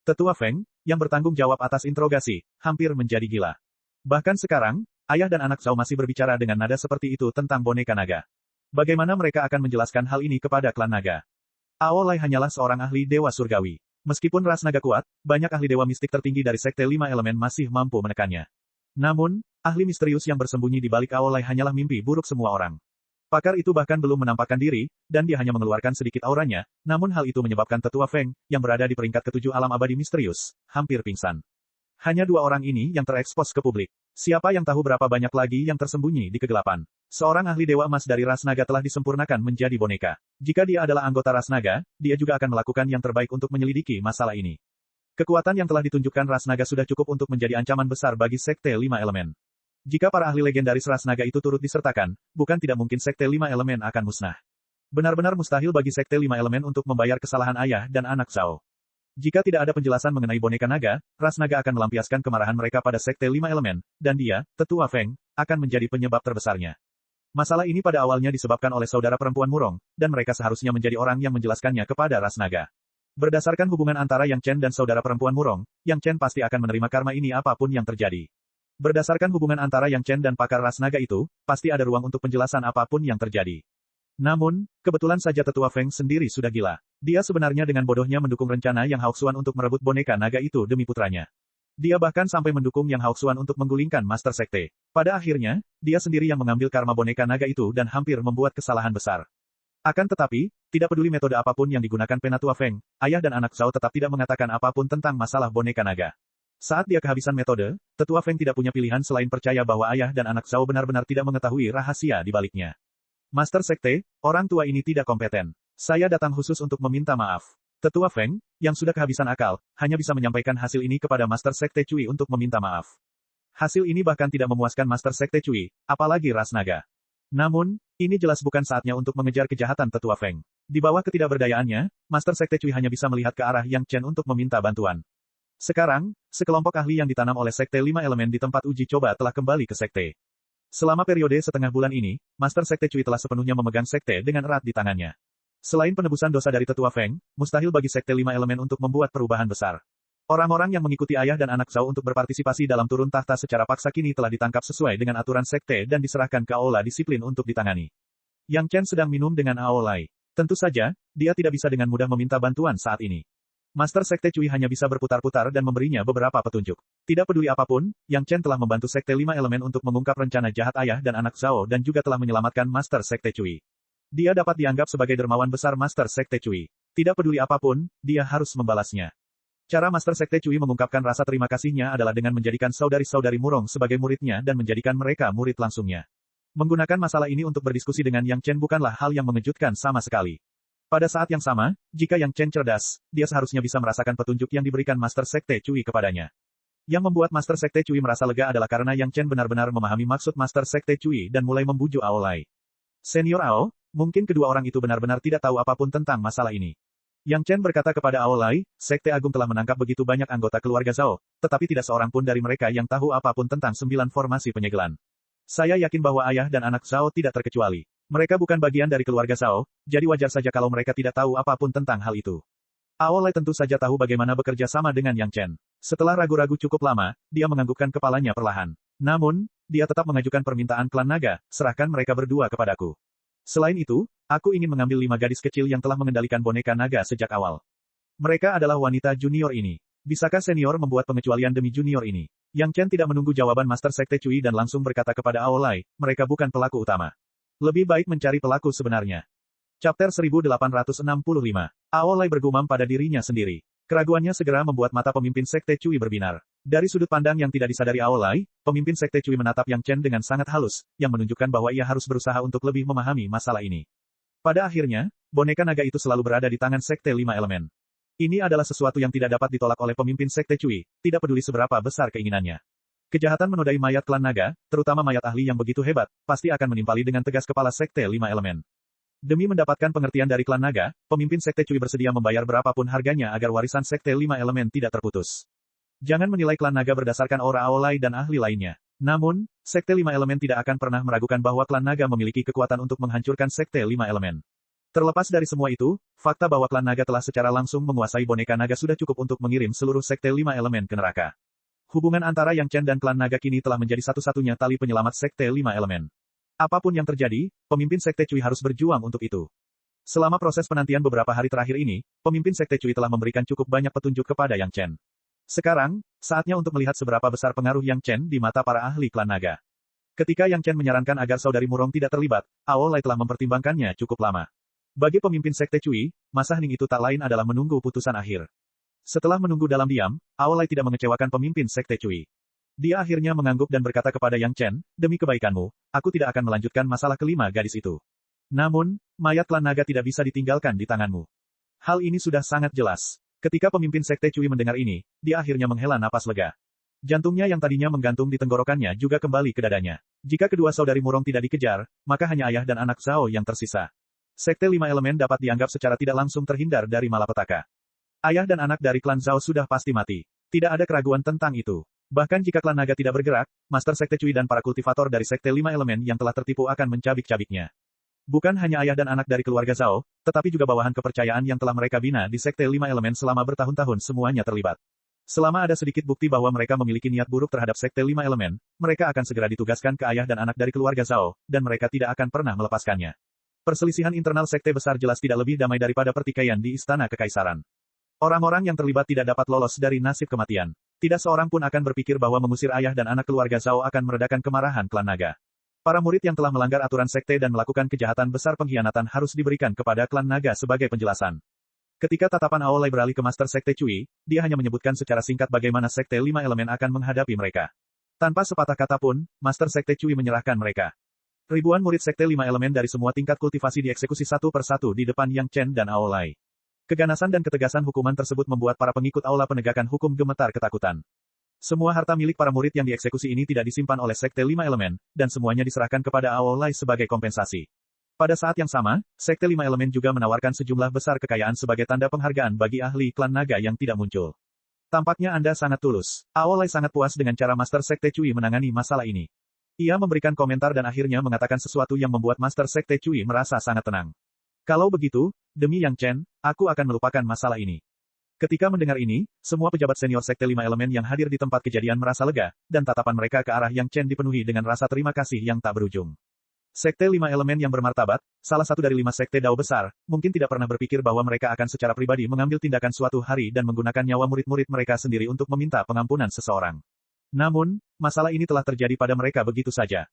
Tetua Feng, yang bertanggung jawab atas interogasi, hampir menjadi gila. Bahkan sekarang, ayah dan anak Zhao masih berbicara dengan nada seperti itu tentang boneka naga. Bagaimana mereka akan menjelaskan hal ini kepada klan naga? Aolai hanyalah seorang ahli dewa surgawi. Meskipun ras naga kuat, banyak ahli dewa mistik tertinggi dari Sekte Lima Elemen masih mampu menekannya. Namun, ahli misterius yang bersembunyi di balik Aolai hanyalah mimpi buruk semua orang. Pakar itu bahkan belum menampakkan diri, dan dia hanya mengeluarkan sedikit auranya, namun hal itu menyebabkan tetua Feng, yang berada di peringkat ke-7 alam abadi misterius, hampir pingsan. Hanya 2 orang ini yang terekspos ke publik. Siapa yang tahu berapa banyak lagi yang tersembunyi di kegelapan? Seorang ahli dewa emas dari ras naga telah disempurnakan menjadi boneka. Jika dia adalah anggota ras naga, dia juga akan melakukan yang terbaik untuk menyelidiki masalah ini. Kekuatan yang telah ditunjukkan ras naga sudah cukup untuk menjadi ancaman besar bagi Sekte Lima Elemen. Jika para ahli legendaris ras naga itu turut disertakan, bukan tidak mungkin Sekte Lima Elemen akan musnah. Benar-benar mustahil bagi Sekte Lima Elemen untuk membayar kesalahan ayah dan anak Zhao. Jika tidak ada penjelasan mengenai boneka naga, ras naga akan melampiaskan kemarahan mereka pada Sekte Lima Elemen, dan dia, tetua Feng, akan menjadi penyebab terbesarnya. Masalah ini pada awalnya disebabkan oleh saudara perempuan Murong, dan mereka seharusnya menjadi orang yang menjelaskannya kepada ras naga. Berdasarkan hubungan antara Yang Chen dan saudara perempuan Murong, Yang Chen pasti akan menerima karma ini apapun yang terjadi. Berdasarkan hubungan antara Yang Chen dan pakar ras naga itu, pasti ada ruang untuk penjelasan apapun yang terjadi. Namun, kebetulan saja tetua Feng sendiri sudah gila. Dia sebenarnya dengan bodohnya mendukung rencana Yang Haoxuan untuk merebut boneka naga itu demi putranya. Dia bahkan sampai mendukung Yang Haoxuan untuk menggulingkan Master Sekte. Pada akhirnya, dia sendiri yang mengambil karma boneka naga itu dan hampir membuat kesalahan besar. Akan tetapi, tidak peduli metode apapun yang digunakan Penatua Feng, ayah dan anak Zhao tetap tidak mengatakan apapun tentang masalah boneka naga. Saat dia kehabisan metode, tetua Feng tidak punya pilihan selain percaya bahwa ayah dan anak Zhao benar-benar tidak mengetahui rahasia di baliknya. Master Sekte, orang tua ini tidak kompeten. Saya datang khusus untuk meminta maaf. Tetua Feng, yang sudah kehabisan akal, hanya bisa menyampaikan hasil ini kepada Master Sekte Cui untuk meminta maaf. Hasil ini bahkan tidak memuaskan Master Sekte Cui, apalagi ras naga. Namun, ini jelas bukan saatnya untuk mengejar kejahatan tetua Feng. Di bawah ketidakberdayaannya, Master Sekte Cui hanya bisa melihat ke arah Yang Chen untuk meminta bantuan. Sekarang, sekelompok ahli yang ditanam oleh Sekte Lima Elemen di tempat uji coba telah kembali ke Sekte. Selama periode setengah bulan ini, Master Sekte Cui telah sepenuhnya memegang Sekte dengan erat di tangannya. Selain penebusan dosa dari tetua Feng, mustahil bagi Sekte Lima Elemen untuk membuat perubahan besar. Orang-orang yang mengikuti ayah dan anak Zhao untuk berpartisipasi dalam turun tahta secara paksa kini telah ditangkap sesuai dengan aturan Sekte dan diserahkan ke Aula disiplin untuk ditangani. Yang Chen sedang minum dengan Aolai. Tentu saja, dia tidak bisa dengan mudah meminta bantuan saat ini. Master Sekte Cui hanya bisa berputar-putar dan memberinya beberapa petunjuk. Tidak peduli apapun, Yang Chen telah membantu Sekte Lima Elemen untuk mengungkap rencana jahat ayah dan anak Zhao dan juga telah menyelamatkan Master Sekte Cui. Dia dapat dianggap sebagai dermawan besar Master Sekte Cui. Tidak peduli apapun, dia harus membalasnya. Cara Master Sekte Cui mengungkapkan rasa terima kasihnya adalah dengan menjadikan saudari-saudari Murong sebagai muridnya dan menjadikan mereka murid langsungnya. Menggunakan masalah ini untuk berdiskusi dengan Yang Chen bukanlah hal yang mengejutkan sama sekali. Pada saat yang sama, jika Yang Chen cerdas, dia seharusnya bisa merasakan petunjuk yang diberikan Master Sekte Cui kepadanya. Yang membuat Master Sekte Cui merasa lega adalah karena Yang Chen benar-benar memahami maksud Master Sekte Cui dan mulai membujuk Aolai. Senior Ao, mungkin kedua orang itu benar-benar tidak tahu apapun tentang masalah ini. Yang Chen berkata kepada Aolai, Sekte Agung telah menangkap begitu banyak anggota keluarga Zhao, tetapi tidak seorang pun dari mereka yang tahu apapun tentang 9 formasi penyegelan. Saya yakin bahwa ayah dan anak Zhao tidak terkecuali. Mereka bukan bagian dari keluarga Zhao, jadi wajar saja kalau mereka tidak tahu apapun tentang hal itu. Aolai tentu saja tahu bagaimana bekerja sama dengan Yang Chen. Setelah ragu-ragu cukup lama, dia menganggukkan kepalanya perlahan. Namun, dia tetap mengajukan permintaan klan naga, serahkan mereka berdua kepadaku. Selain itu, aku ingin mengambil 5 gadis kecil yang telah mengendalikan boneka naga sejak awal. Mereka adalah wanita junior ini. Bisakah senior membuat pengecualian demi junior ini? Yang Chen tidak menunggu jawaban Master Sekte Cui dan langsung berkata kepada Aolai, mereka bukan pelaku utama. Lebih baik mencari pelaku sebenarnya. Chapter 1865. Aolai bergumam pada dirinya sendiri. Keraguannya segera membuat mata pemimpin Sekte Cui berbinar. Dari sudut pandang yang tidak disadari Aolai, pemimpin Sekte Cui menatap Yang Chen dengan sangat halus, yang menunjukkan bahwa ia harus berusaha untuk lebih memahami masalah ini. Pada akhirnya, boneka naga itu selalu berada di tangan Sekte 5 Elemen. Ini adalah sesuatu yang tidak dapat ditolak oleh pemimpin Sekte Cui, tidak peduli seberapa besar keinginannya. Kejahatan menodai mayat klan naga, terutama mayat ahli yang begitu hebat, pasti akan menimpali dengan tegas kepala Sekte 5 Elemen. Demi mendapatkan pengertian dari klan naga, pemimpin Sekte Cui bersedia membayar berapapun harganya agar warisan Sekte 5 Elemen tidak terputus. Jangan menilai klan naga berdasarkan aura Aolai dan ahli lainnya. Namun, Sekte 5 Elemen tidak akan pernah meragukan bahwa klan naga memiliki kekuatan untuk menghancurkan Sekte 5 Elemen. Terlepas dari semua itu, fakta bahwa klan naga telah secara langsung menguasai boneka naga sudah cukup untuk mengirim seluruh Sekte 5 Elemen ke neraka. Hubungan antara Yang Chen dan klan naga kini telah menjadi satu-satunya tali penyelamat Sekte 5 Elemen. Apapun yang terjadi, pemimpin Sekte Cui harus berjuang untuk itu. Selama proses penantian beberapa hari terakhir ini, pemimpin Sekte Cui telah memberikan cukup banyak petunjuk kepada Yang Chen. Sekarang, saatnya untuk melihat seberapa besar pengaruh Yang Chen di mata para ahli klan naga. Ketika Yang Chen menyarankan agar saudari Murong tidak terlibat, Aolai telah mempertimbangkannya cukup lama. Bagi pemimpin Sekte Cui, masa hening itu tak lain adalah menunggu putusan akhir. Setelah menunggu dalam diam, Aolai tidak mengecewakan pemimpin Sekte Cui. Dia akhirnya mengangguk dan berkata kepada Yang Chen, demi kebaikanmu, aku tidak akan melanjutkan masalah kelima gadis itu. Namun, mayat klan naga tidak bisa ditinggalkan di tanganmu. Hal ini sudah sangat jelas. Ketika pemimpin Sekte Cui mendengar ini, dia akhirnya menghela napas lega. Jantungnya yang tadinya menggantung di tenggorokannya juga kembali ke dadanya. Jika kedua saudari Murong tidak dikejar, maka hanya ayah dan anak Zhao yang tersisa. Sekte 5 Elemen dapat dianggap secara tidak langsung terhindar dari malapetaka. Ayah dan anak dari klan Zhao sudah pasti mati. Tidak ada keraguan tentang itu. Bahkan jika klan naga tidak bergerak, Master Sekte Cui dan para kultivator dari Sekte 5 Elemen yang telah tertipu akan mencabik-cabiknya. Bukan hanya ayah dan anak dari keluarga Zhao, tetapi juga bawahan kepercayaan yang telah mereka bina di Sekte 5 Elemen selama bertahun-tahun semuanya terlibat. Selama ada sedikit bukti bahwa mereka memiliki niat buruk terhadap Sekte 5 Elemen, mereka akan segera ditugaskan ke ayah dan anak dari keluarga Zhao, dan mereka tidak akan pernah melepaskannya. Perselisihan internal sekte besar jelas tidak lebih damai daripada pertikaian di Istana Kekaisaran. Orang-orang yang terlibat tidak dapat lolos dari nasib kematian. Tidak seorang pun akan berpikir bahwa mengusir ayah dan anak keluarga Zhao akan meredakan kemarahan klan naga. Para murid yang telah melanggar aturan sekte dan melakukan kejahatan besar pengkhianatan harus diberikan kepada klan naga sebagai penjelasan. Ketika tatapan Aolai beralih ke Master Sekte Cui, dia hanya menyebutkan secara singkat bagaimana Sekte 5 Elemen akan menghadapi mereka. Tanpa sepatah kata pun, Master Sekte Cui menyerahkan mereka. Ribuan murid Sekte 5 Elemen dari semua tingkat kultivasi dieksekusi satu persatu di depan Yang Chen dan Aolai. Keganasan dan ketegasan hukuman tersebut membuat para pengikut aula penegakan hukum gemetar ketakutan. Semua harta milik para murid yang dieksekusi ini tidak disimpan oleh Sekte 5 Elemen, dan semuanya diserahkan kepada Aolai sebagai kompensasi. Pada saat yang sama, Sekte 5 Elemen juga menawarkan sejumlah besar kekayaan sebagai tanda penghargaan bagi ahli klan naga yang tidak muncul. Tampaknya Anda sangat tulus. Aolai sangat puas dengan cara Master Sekte Cui menangani masalah ini. Ia memberikan komentar dan akhirnya mengatakan sesuatu yang membuat Master Sekte Cui merasa sangat tenang. Kalau begitu, demi Yang Chen, aku akan melupakan masalah ini. Ketika mendengar ini, semua pejabat senior Sekte 5 Elemen yang hadir di tempat kejadian merasa lega, dan tatapan mereka ke arah Yang Chen dipenuhi dengan rasa terima kasih yang tak berujung. Sekte 5 Elemen yang bermartabat, salah satu dari 5 sekte Dao besar, mungkin tidak pernah berpikir bahwa mereka akan secara pribadi mengambil tindakan suatu hari dan menggunakan nyawa murid-murid mereka sendiri untuk meminta pengampunan seseorang. Namun, masalah ini telah terjadi pada mereka begitu saja.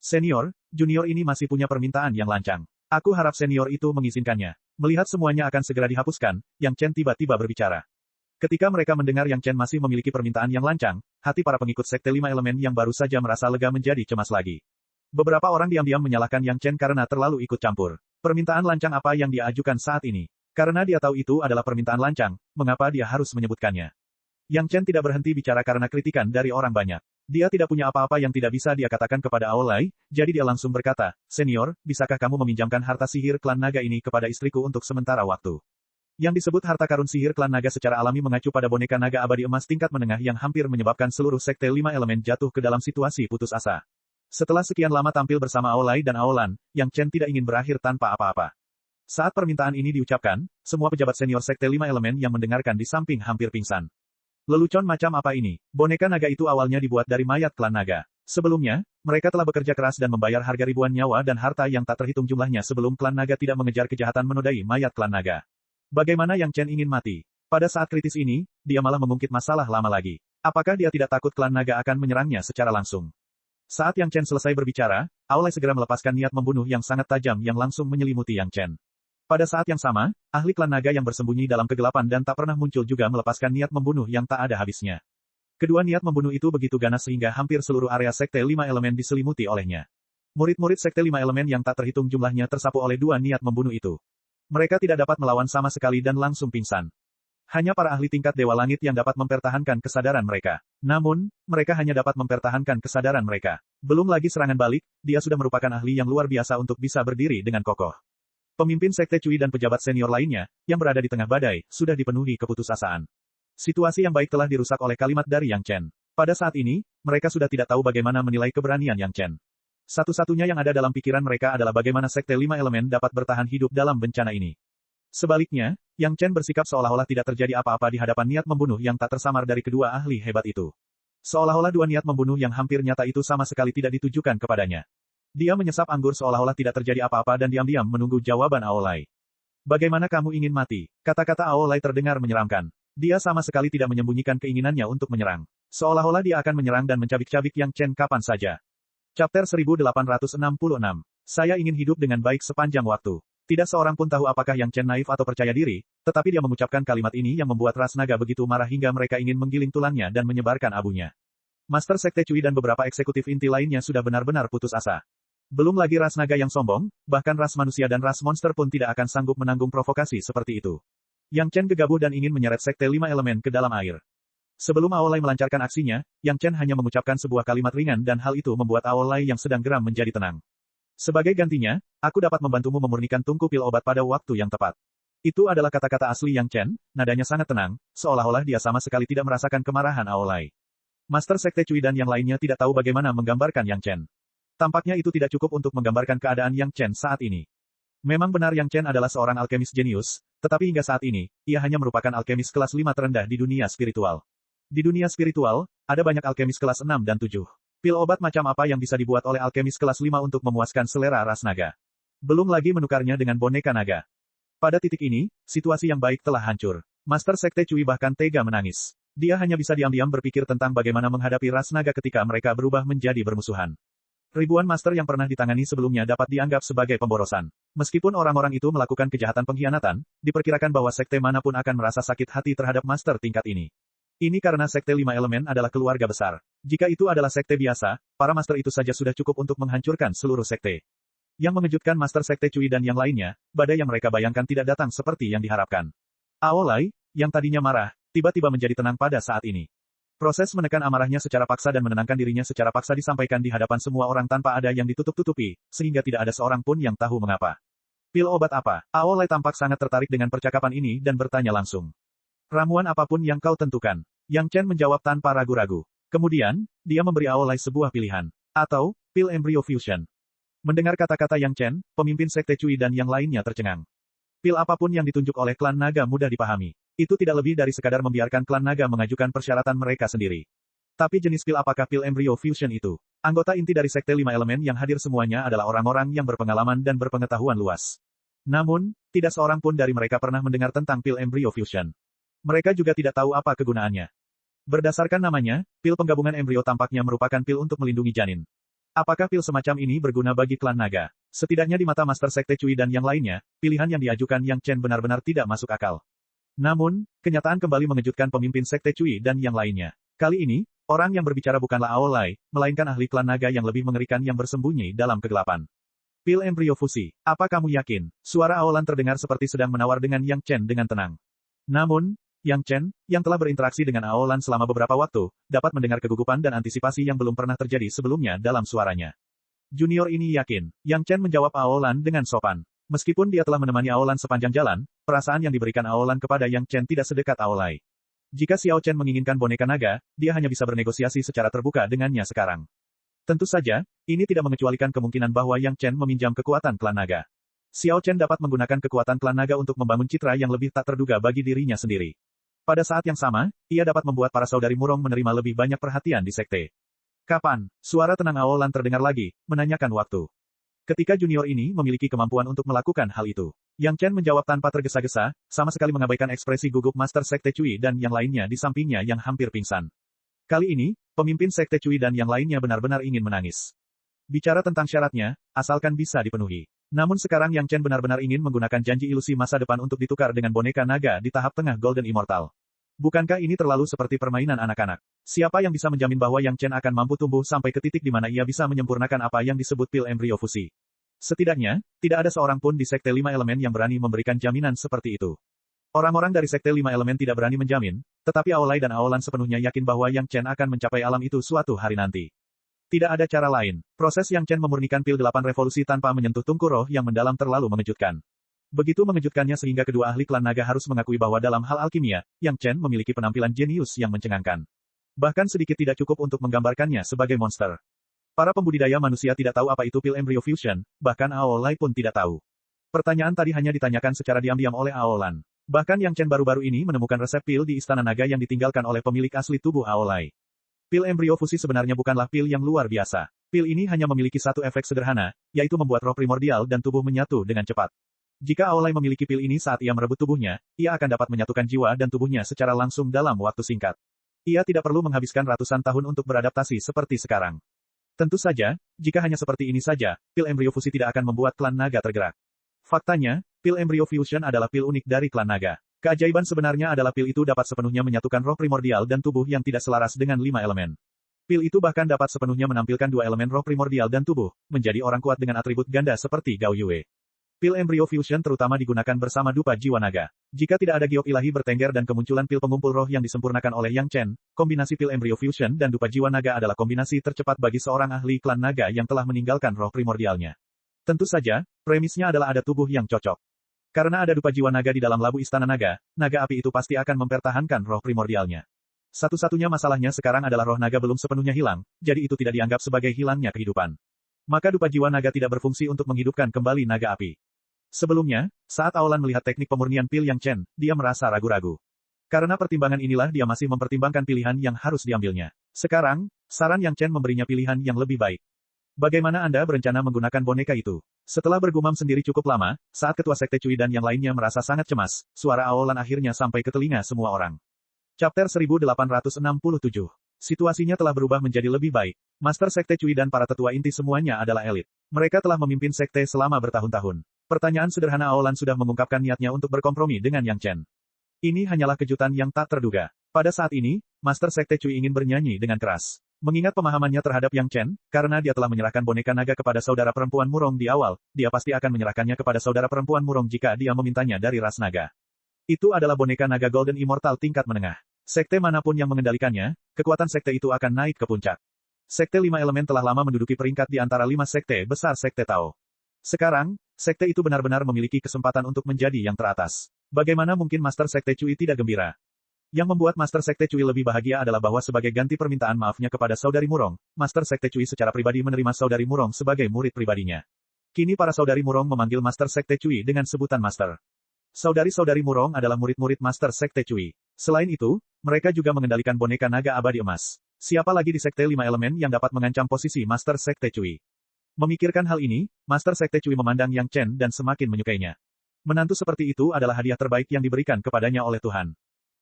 Senior, junior ini masih punya permintaan yang lancang. Aku harap senior itu mengizinkannya. Melihat semuanya akan segera dihapuskan, Yang Chen tiba-tiba berbicara. Ketika mereka mendengar Yang Chen masih memiliki permintaan yang lancang, hati para pengikut Sekte 5 Elemen yang baru saja merasa lega menjadi cemas lagi. Beberapa orang diam-diam menyalahkan Yang Chen karena terlalu ikut campur. Permintaan lancang apa yang dia ajukan saat ini? Karena dia tahu itu adalah permintaan lancang, mengapa dia harus menyebutkannya? Yang Chen tidak berhenti bicara karena kritikan dari orang banyak. Dia tidak punya apa-apa yang tidak bisa dia katakan kepada Aolai, jadi dia langsung berkata, Senior, bisakah kamu meminjamkan harta sihir klan naga ini kepada istriku untuk sementara waktu? Yang disebut harta karun sihir klan naga secara alami mengacu pada boneka naga abadi emas tingkat menengah yang hampir menyebabkan seluruh Sekte 5 Elemen jatuh ke dalam situasi putus asa. Setelah sekian lama tampil bersama Aolai dan Aolan, Yang Chen tidak ingin berakhir tanpa apa-apa. Saat permintaan ini diucapkan, semua pejabat senior Sekte Lima Elemen yang mendengarkan di samping hampir pingsan. Lelucon macam apa ini? Boneka naga itu awalnya dibuat dari mayat klan naga. Sebelumnya, mereka telah bekerja keras dan membayar harga ribuan nyawa dan harta yang tak terhitung jumlahnya sebelum klan naga tidak mengejar kejahatan menodai mayat klan naga. Bagaimana Yang Chen ingin mati? Pada saat kritis ini, dia malah mengungkit masalah lama lagi. Apakah dia tidak takut klan naga akan menyerangnya secara langsung? Saat Yang Chen selesai berbicara, Aolai segera melepaskan niat membunuh yang sangat tajam yang langsung menyelimuti Yang Chen. Pada saat yang sama, ahli klan naga yang bersembunyi dalam kegelapan dan tak pernah muncul juga melepaskan niat membunuh yang tak ada habisnya. Kedua niat membunuh itu begitu ganas sehingga hampir seluruh area Sekte Lima Elemen diselimuti olehnya. Murid-murid Sekte Lima Elemen yang tak terhitung jumlahnya tersapu oleh dua niat membunuh itu. Mereka tidak dapat melawan sama sekali dan langsung pingsan. Hanya para ahli tingkat Dewa Langit yang dapat mempertahankan kesadaran mereka. Namun, mereka hanya dapat mempertahankan kesadaran mereka. Belum lagi serangan balik, dia sudah merupakan ahli yang luar biasa untuk bisa berdiri dengan kokoh. Pemimpin Sekte Cui dan pejabat senior lainnya, yang berada di tengah badai, sudah dipenuhi keputusasaan. Situasi yang baik telah dirusak oleh kalimat dari Yang Chen. Pada saat ini, mereka sudah tidak tahu bagaimana menilai keberanian Yang Chen. Satu-satunya yang ada dalam pikiran mereka adalah bagaimana Sekte Lima Elemen dapat bertahan hidup dalam bencana ini. Sebaliknya, Yang Chen bersikap seolah-olah tidak terjadi apa-apa di hadapan niat membunuh yang tak tersamar dari kedua ahli hebat itu. Seolah-olah dua niat membunuh yang hampir nyata itu sama sekali tidak ditujukan kepadanya. Dia menyesap anggur seolah-olah tidak terjadi apa-apa dan diam-diam menunggu jawaban Aolai. Bagaimana kamu ingin mati? Kata-kata Aolai terdengar menyeramkan. Dia sama sekali tidak menyembunyikan keinginannya untuk menyerang. Seolah-olah dia akan menyerang dan mencabik-cabik Yang Chen kapan saja. Chapter 1866. Saya ingin hidup dengan baik sepanjang waktu. Tidak seorang pun tahu apakah Yang Chen naif atau percaya diri, tetapi dia mengucapkan kalimat ini yang membuat ras naga begitu marah hingga mereka ingin menggiling tulangnya dan menyebarkan abunya. Master Sekte Cui dan beberapa eksekutif inti lainnya sudah benar-benar putus asa. Belum lagi ras naga yang sombong, bahkan ras manusia dan ras monster pun tidak akan sanggup menanggung provokasi seperti itu. Yang Chen gegabah dan ingin menyeret Sekte Lima Elemen ke dalam air. Sebelum Aolai melancarkan aksinya, Yang Chen hanya mengucapkan sebuah kalimat ringan dan hal itu membuat Aolai yang sedang geram menjadi tenang. Sebagai gantinya, aku dapat membantumu memurnikan tungku pil obat pada waktu yang tepat. Itu adalah kata-kata asli Yang Chen, nadanya sangat tenang, seolah-olah dia sama sekali tidak merasakan kemarahan Aolai. Master Sekte Cui dan yang lainnya tidak tahu bagaimana menggambarkan Yang Chen. Tampaknya itu tidak cukup untuk menggambarkan keadaan Yang Chen saat ini. Memang benar Yang Chen adalah seorang alkemis jenius, tetapi hingga saat ini, ia hanya merupakan alkemis kelas 5 terendah di dunia spiritual. Di dunia spiritual, ada banyak alkemis kelas 6 dan 7. Pil obat macam apa yang bisa dibuat oleh alkemis kelas 5 untuk memuaskan selera ras naga? Belum lagi menukarnya dengan boneka naga. Pada titik ini, situasi yang baik telah hancur. Master Sekte Cui bahkan tega menangis. Dia hanya bisa diam-diam berpikir tentang bagaimana menghadapi ras naga ketika mereka berubah menjadi bermusuhan. Ribuan master yang pernah ditangani sebelumnya dapat dianggap sebagai pemborosan. Meskipun orang-orang itu melakukan kejahatan pengkhianatan, diperkirakan bahwa sekte manapun akan merasa sakit hati terhadap master tingkat ini. Ini karena Sekte Lima Elemen adalah keluarga besar. Jika itu adalah sekte biasa, para master itu saja sudah cukup untuk menghancurkan seluruh sekte. Yang mengejutkan Master Sekte Cui dan yang lainnya, badai yang mereka bayangkan tidak datang seperti yang diharapkan. Aolai, yang tadinya marah, tiba-tiba menjadi tenang pada saat ini. Proses menekan amarahnya secara paksa dan menenangkan dirinya secara paksa disampaikan di hadapan semua orang tanpa ada yang ditutup-tutupi, sehingga tidak ada seorang pun yang tahu mengapa. Pil obat apa? Aolai tampak sangat tertarik dengan percakapan ini dan bertanya langsung. Ramuan apapun yang kau tentukan. Yang Chen menjawab tanpa ragu-ragu. Kemudian, dia memberi Aolai sebuah pilihan. Atau, pil Embryo Fusion. Mendengar kata-kata Yang Chen, pemimpin Sekte Cui dan yang lainnya tercengang. Pil apapun yang ditunjuk oleh klan naga mudah dipahami. Itu tidak lebih dari sekadar membiarkan klan naga mengajukan persyaratan mereka sendiri. Tapi jenis pil apakah pil Embryo Fusion itu? Anggota inti dari Sekte Lima Elemen yang hadir semuanya adalah orang-orang yang berpengalaman dan berpengetahuan luas. Namun, tidak seorang pun dari mereka pernah mendengar tentang pil Embryo Fusion. Mereka juga tidak tahu apa kegunaannya. Berdasarkan namanya, pil penggabungan embrio tampaknya merupakan pil untuk melindungi janin. Apakah pil semacam ini berguna bagi klan naga? Setidaknya di mata Master Sekte Cui dan yang lainnya, pilihan yang diajukan Yang Chen benar-benar tidak masuk akal. Namun, kenyataan kembali mengejutkan pemimpin Sekte Cui dan yang lainnya. Kali ini, orang yang berbicara bukanlah Aolai, melainkan ahli klan naga yang lebih mengerikan yang bersembunyi dalam kegelapan. Pil embrio fusi. Apa kamu yakin? Suara Aolan terdengar seperti sedang menawar dengan Yang Chen dengan tenang. Namun, Yang Chen, yang telah berinteraksi dengan Aolan selama beberapa waktu, dapat mendengar kegugupan dan antisipasi yang belum pernah terjadi sebelumnya dalam suaranya. Junior ini yakin. Yang Chen menjawab Aolan dengan sopan. Meskipun dia telah menemani Aolan sepanjang jalan, perasaan yang diberikan Aolan kepada Yang Chen tidak sedekat Aolai. Jika Xiao Chen menginginkan boneka naga, dia hanya bisa bernegosiasi secara terbuka dengannya sekarang. Tentu saja, ini tidak mengecualikan kemungkinan bahwa Yang Chen meminjam kekuatan klan naga. Xiao Chen dapat menggunakan kekuatan klan naga untuk membangun citra yang lebih tak terduga bagi dirinya sendiri. Pada saat yang sama, ia dapat membuat para saudari Murong menerima lebih banyak perhatian di sekte. Kapan? Suara tenang Aolan terdengar lagi, menanyakan waktu. Ketika junior ini memiliki kemampuan untuk melakukan hal itu. Yang Chen menjawab tanpa tergesa-gesa, sama sekali mengabaikan ekspresi gugup Master Sekte Cui dan yang lainnya di sampingnya yang hampir pingsan. Kali ini, pemimpin Sekte Cui dan yang lainnya benar-benar ingin menangis. Bicara tentang syaratnya, asalkan bisa dipenuhi. Namun sekarang Yang Chen benar-benar ingin menggunakan janji ilusi masa depan untuk ditukar dengan boneka naga di tahap tengah Golden Immortal. Bukankah ini terlalu seperti permainan anak-anak? Siapa yang bisa menjamin bahwa Yang Chen akan mampu tumbuh sampai ke titik di mana ia bisa menyempurnakan apa yang disebut pil embrio fusi? Setidaknya, tidak ada seorang pun di Sekte Lima Elemen yang berani memberikan jaminan seperti itu. Orang-orang dari Sekte Lima Elemen tidak berani menjamin, tetapi Aolai dan Aolan sepenuhnya yakin bahwa Yang Chen akan mencapai alam itu suatu hari nanti. Tidak ada cara lain. Proses Yang Chen memurnikan pil 8 revolusi tanpa menyentuh tungku roh yang mendalam terlalu mengejutkan. Begitu mengejutkannya sehingga kedua ahli klan naga harus mengakui bahwa dalam hal alkimia, Yang Chen memiliki penampilan jenius yang mencengangkan. Bahkan sedikit tidak cukup untuk menggambarkannya sebagai monster. Para pembudidaya manusia tidak tahu apa itu pil embryo fusion, bahkan Aolai pun tidak tahu. Pertanyaan tadi hanya ditanyakan secara diam-diam oleh Aolan. Bahkan Yang Chen baru-baru ini menemukan resep pil di Istana Naga yang ditinggalkan oleh pemilik asli tubuh Aolai. Pil embrio fusi sebenarnya bukanlah pil yang luar biasa. Pil ini hanya memiliki satu efek sederhana, yaitu membuat roh primordial dan tubuh menyatu dengan cepat. Jika Aolai memiliki pil ini saat ia merebut tubuhnya, ia akan dapat menyatukan jiwa dan tubuhnya secara langsung dalam waktu singkat. Ia tidak perlu menghabiskan ratusan tahun untuk beradaptasi seperti sekarang. Tentu saja, jika hanya seperti ini saja, pil embrio fusi tidak akan membuat klan naga tergerak. Faktanya, pil embrio fusion adalah pil unik dari klan naga. Keajaiban sebenarnya adalah pil itu dapat sepenuhnya menyatukan roh primordial dan tubuh yang tidak selaras dengan 5 elemen. Pil itu bahkan dapat sepenuhnya menampilkan 2 elemen roh primordial dan tubuh, menjadi orang kuat dengan atribut ganda seperti Gao Yue. Pil embrio fusion terutama digunakan bersama dupa jiwa naga. Jika tidak ada giok ilahi bertengger dan kemunculan pil pengumpul roh yang disempurnakan oleh Yang Chen, kombinasi pil embrio fusion dan dupa jiwa naga adalah kombinasi tercepat bagi seorang ahli klan naga yang telah meninggalkan roh primordialnya. Tentu saja, premisnya adalah ada tubuh yang cocok. Karena ada dupa jiwa naga di dalam labu istana naga, naga api itu pasti akan mempertahankan roh primordialnya. Satu-satunya masalahnya sekarang adalah roh naga belum sepenuhnya hilang, jadi itu tidak dianggap sebagai hilangnya kehidupan. Maka dupa jiwa naga tidak berfungsi untuk menghidupkan kembali naga api. Sebelumnya, saat Aolan melihat teknik pemurnian pil Yang Chen, dia merasa ragu-ragu. Karena pertimbangan inilah dia masih mempertimbangkan pilihan yang harus diambilnya. Sekarang, saran Yang Chen memberinya pilihan yang lebih baik. Bagaimana Anda berencana menggunakan boneka itu? Setelah bergumam sendiri cukup lama, saat ketua Sekte Cui dan yang lainnya merasa sangat cemas, suara Aolan akhirnya sampai ke telinga semua orang. Chapter 1867. Situasinya telah berubah menjadi lebih baik. Master Sekte Cui dan para tetua inti semuanya adalah elit. Mereka telah memimpin sekte selama bertahun-tahun. Pertanyaan sederhana Aolan sudah mengungkapkan niatnya untuk berkompromi dengan Yang Chen. Ini hanyalah kejutan yang tak terduga. Pada saat ini, Master Sekte Cui ingin bernyanyi dengan keras. Mengingat pemahamannya terhadap Yang Chen, karena dia telah menyerahkan boneka naga kepada saudara perempuan Murong di awal, dia pasti akan menyerahkannya kepada saudara perempuan Murong jika dia memintanya dari ras naga. Itu adalah boneka naga Golden Immortal tingkat menengah. Sekte manapun yang mengendalikannya, kekuatan sekte itu akan naik ke puncak. Sekte 5 elemen telah lama menduduki peringkat di antara 5 sekte besar sekte Tao. Sekarang, sekte itu benar-benar memiliki kesempatan untuk menjadi yang teratas. Bagaimana mungkin Master Sekte Cui tidak gembira? Yang membuat Master Sekte Cui lebih bahagia adalah bahwa sebagai ganti permintaan maafnya kepada saudari Murong, Master Sekte Cui secara pribadi menerima saudari Murong sebagai murid pribadinya. Kini para saudari Murong memanggil Master Sekte Cui dengan sebutan Master. Saudari-saudari Murong adalah murid-murid Master Sekte Cui. Selain itu, mereka juga mengendalikan boneka naga abadi emas. Siapa lagi di Sekte 5 elemen yang dapat mengancam posisi Master Sekte Cui? Memikirkan hal ini, Master Sekte Cui memandang Yang Chen dan semakin menyukainya. Menantu seperti itu adalah hadiah terbaik yang diberikan kepadanya oleh Tuhan.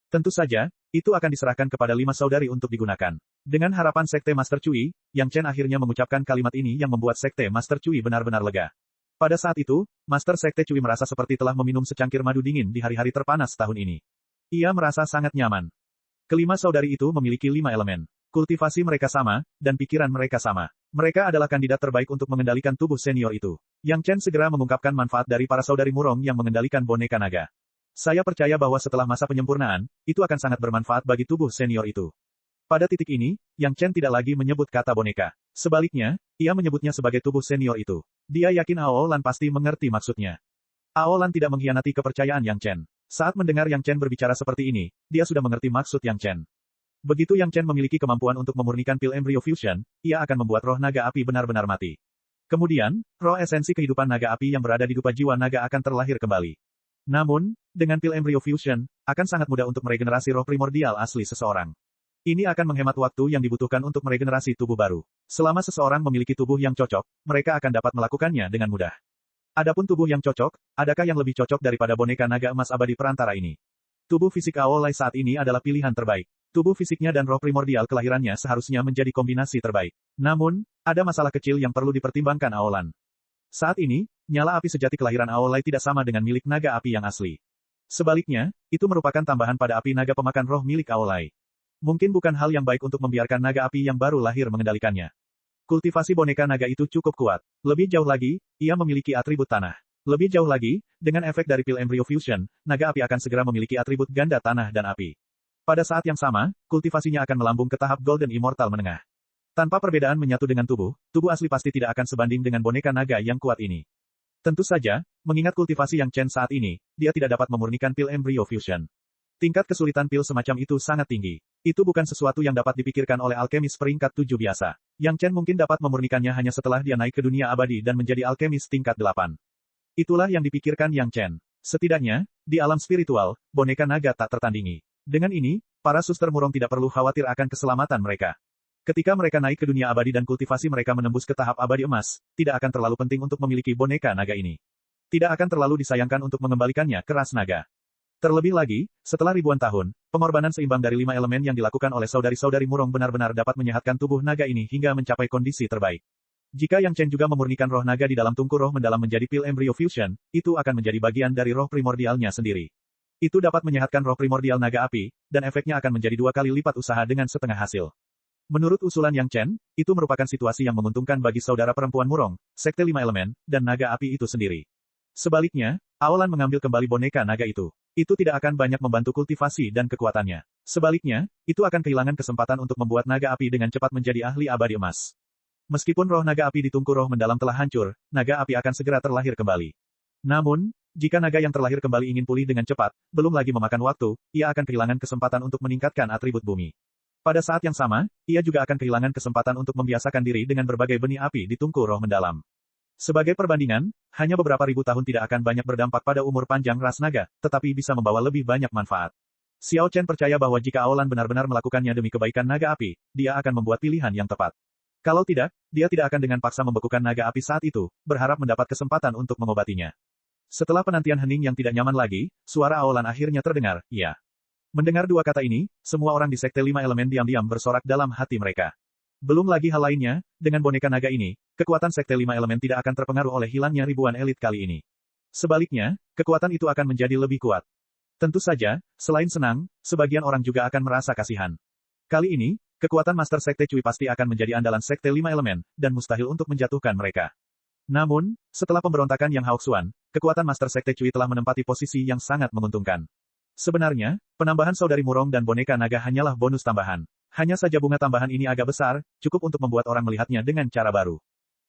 Tentu saja, itu akan diserahkan kepada 5 saudari untuk digunakan. Dengan harapan Sekte Master Cui, Yang Chen akhirnya mengucapkan kalimat ini yang membuat Sekte Master Cui benar-benar lega. Pada saat itu, Master Sekte Cui merasa seperti telah meminum secangkir madu dingin di hari-hari terpanas tahun ini. Ia merasa sangat nyaman. Kelima saudari itu memiliki 5 elemen. Kultivasi mereka sama, dan pikiran mereka sama. Mereka adalah kandidat terbaik untuk mengendalikan tubuh senior itu. Yang Chen segera mengungkapkan manfaat dari para saudari Murong yang mengendalikan boneka naga. Saya percaya bahwa setelah masa penyempurnaan, itu akan sangat bermanfaat bagi tubuh senior itu. Pada titik ini, Yang Chen tidak lagi menyebut kata boneka. Sebaliknya, ia menyebutnya sebagai tubuh senior itu. Dia yakin Aolan pasti mengerti maksudnya. Aolan tidak mengkhianati kepercayaan Yang Chen. Saat mendengar Yang Chen berbicara seperti ini, dia sudah mengerti maksud Yang Chen. Begitu Yang Chen memiliki kemampuan untuk memurnikan pil Embryo Fusion, ia akan membuat roh naga api benar-benar mati. Kemudian, roh esensi kehidupan naga api yang berada di dupa jiwa naga akan terlahir kembali. Namun, dengan pil Embryo Fusion, akan sangat mudah untuk meregenerasi roh primordial asli seseorang. Ini akan menghemat waktu yang dibutuhkan untuk meregenerasi tubuh baru. Selama seseorang memiliki tubuh yang cocok, mereka akan dapat melakukannya dengan mudah. Adapun tubuh yang cocok, adakah yang lebih cocok daripada boneka naga emas abadi perantara ini? Tubuh fisik Aolai saat ini adalah pilihan terbaik. Tubuh fisiknya dan roh primordial kelahirannya seharusnya menjadi kombinasi terbaik. Namun, ada masalah kecil yang perlu dipertimbangkan Aolan. Saat ini, nyala api sejati kelahiran Aolai tidak sama dengan milik naga api yang asli. Sebaliknya, itu merupakan tambahan pada api naga pemakan roh milik Aolai. Mungkin bukan hal yang baik untuk membiarkan naga api yang baru lahir mengendalikannya. Kultivasi boneka naga itu cukup kuat. Lebih jauh lagi, ia memiliki atribut tanah. Lebih jauh lagi, dengan efek dari pil Embryo Fusion, naga api akan segera memiliki atribut ganda tanah dan api. Pada saat yang sama, kultivasinya akan melambung ke tahap Golden Immortal menengah. Tanpa perbedaan menyatu dengan tubuh asli pasti tidak akan sebanding dengan boneka naga yang kuat ini. Tentu saja, mengingat kultivasi Yang Chen saat ini, dia tidak dapat memurnikan pil Embryo Fusion. Tingkat kesulitan pil semacam itu sangat tinggi. Itu bukan sesuatu yang dapat dipikirkan oleh alkemis peringkat 7 biasa. Yang Chen mungkin dapat memurnikannya hanya setelah dia naik ke dunia abadi dan menjadi alkemis tingkat 8. Itulah yang dipikirkan Yang Chen. Setidaknya, di alam spiritual, boneka naga tak tertandingi. Dengan ini, para suster murong tidak perlu khawatir akan keselamatan mereka. Ketika mereka naik ke dunia abadi dan kultivasi mereka menembus ke tahap abadi emas, tidak akan terlalu penting untuk memiliki boneka naga ini. Tidak akan terlalu disayangkan untuk mengembalikannya ke ras naga. Terlebih lagi, setelah ribuan tahun, pengorbanan seimbang dari 5 elemen yang dilakukan oleh saudari-saudari murong benar-benar dapat menyehatkan tubuh naga ini hingga mencapai kondisi terbaik. Jika Yang Chen juga memurnikan roh naga di dalam tungku roh mendalam menjadi pil Embryo Fusion, itu akan menjadi bagian dari roh primordialnya sendiri. Itu dapat menyehatkan roh primordial naga api, dan efeknya akan menjadi 2 kali lipat usaha dengan setengah hasil. Menurut usulan Yang Chen, itu merupakan situasi yang menguntungkan bagi saudara perempuan murong, sekte 5 elemen, dan naga api itu sendiri. Sebaliknya, Aolan mengambil kembali boneka naga itu. Itu tidak akan banyak membantu kultivasi dan kekuatannya. Sebaliknya, itu akan kehilangan kesempatan untuk membuat naga api dengan cepat menjadi ahli abadi emas. Meskipun roh naga api di tungku roh mendalam telah hancur, naga api akan segera terlahir kembali. Namun, jika naga yang terlahir kembali ingin pulih dengan cepat, belum lagi memakan waktu, ia akan kehilangan kesempatan untuk meningkatkan atribut bumi. Pada saat yang sama, ia juga akan kehilangan kesempatan untuk membiasakan diri dengan berbagai benih api di tungku roh mendalam. Sebagai perbandingan, hanya beberapa ribu tahun tidak akan banyak berdampak pada umur panjang ras naga, tetapi bisa membawa lebih banyak manfaat. Xiao Chen percaya bahwa jika Aolan benar-benar melakukannya demi kebaikan naga api, dia akan membuat pilihan yang tepat. Kalau tidak, dia tidak akan dengan paksa membekukan naga api saat itu, berharap mendapat kesempatan untuk mengobatinya. Setelah penantian hening yang tidak nyaman lagi, suara Aolan akhirnya terdengar, ya. Mendengar 2 kata ini, semua orang di sekte 5 elemen diam-diam bersorak dalam hati mereka. Belum lagi hal lainnya, dengan boneka naga ini, kekuatan sekte 5 elemen tidak akan terpengaruh oleh hilangnya ribuan elit kali ini. Sebaliknya, kekuatan itu akan menjadi lebih kuat. Tentu saja, selain senang, sebagian orang juga akan merasa kasihan. Kali ini, kekuatan Master Sekte Cui pasti akan menjadi andalan sekte 5 elemen, dan mustahil untuk menjatuhkan mereka. Namun, setelah pemberontakan Yang Haoxuan, kekuatan Master Sekte Cui telah menempati posisi yang sangat menguntungkan. Sebenarnya, penambahan saudari murong dan boneka naga hanyalah bonus tambahan. Hanya saja bunga tambahan ini agak besar, cukup untuk membuat orang melihatnya dengan cara baru.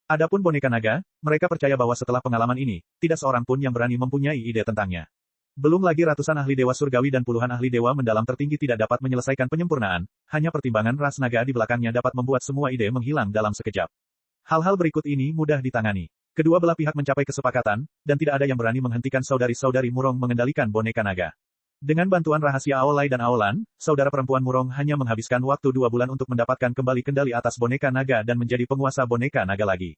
Adapun boneka naga, mereka percaya bahwa setelah pengalaman ini, tidak seorang pun yang berani mempunyai ide tentangnya. Belum lagi ratusan ahli dewa surgawi dan puluhan ahli dewa mendalam tertinggi tidak dapat menyelesaikan penyempurnaan, hanya pertimbangan ras naga di belakangnya dapat membuat semua ide menghilang dalam sekejap. Hal-hal berikut ini mudah ditangani. Kedua belah pihak mencapai kesepakatan, dan tidak ada yang berani menghentikan saudari-saudari murong mengendalikan boneka naga. Dengan bantuan rahasia Aolai dan Aolan, saudara perempuan murong hanya menghabiskan waktu 2 bulan untuk mendapatkan kembali kendali atas boneka naga dan menjadi penguasa boneka naga lagi.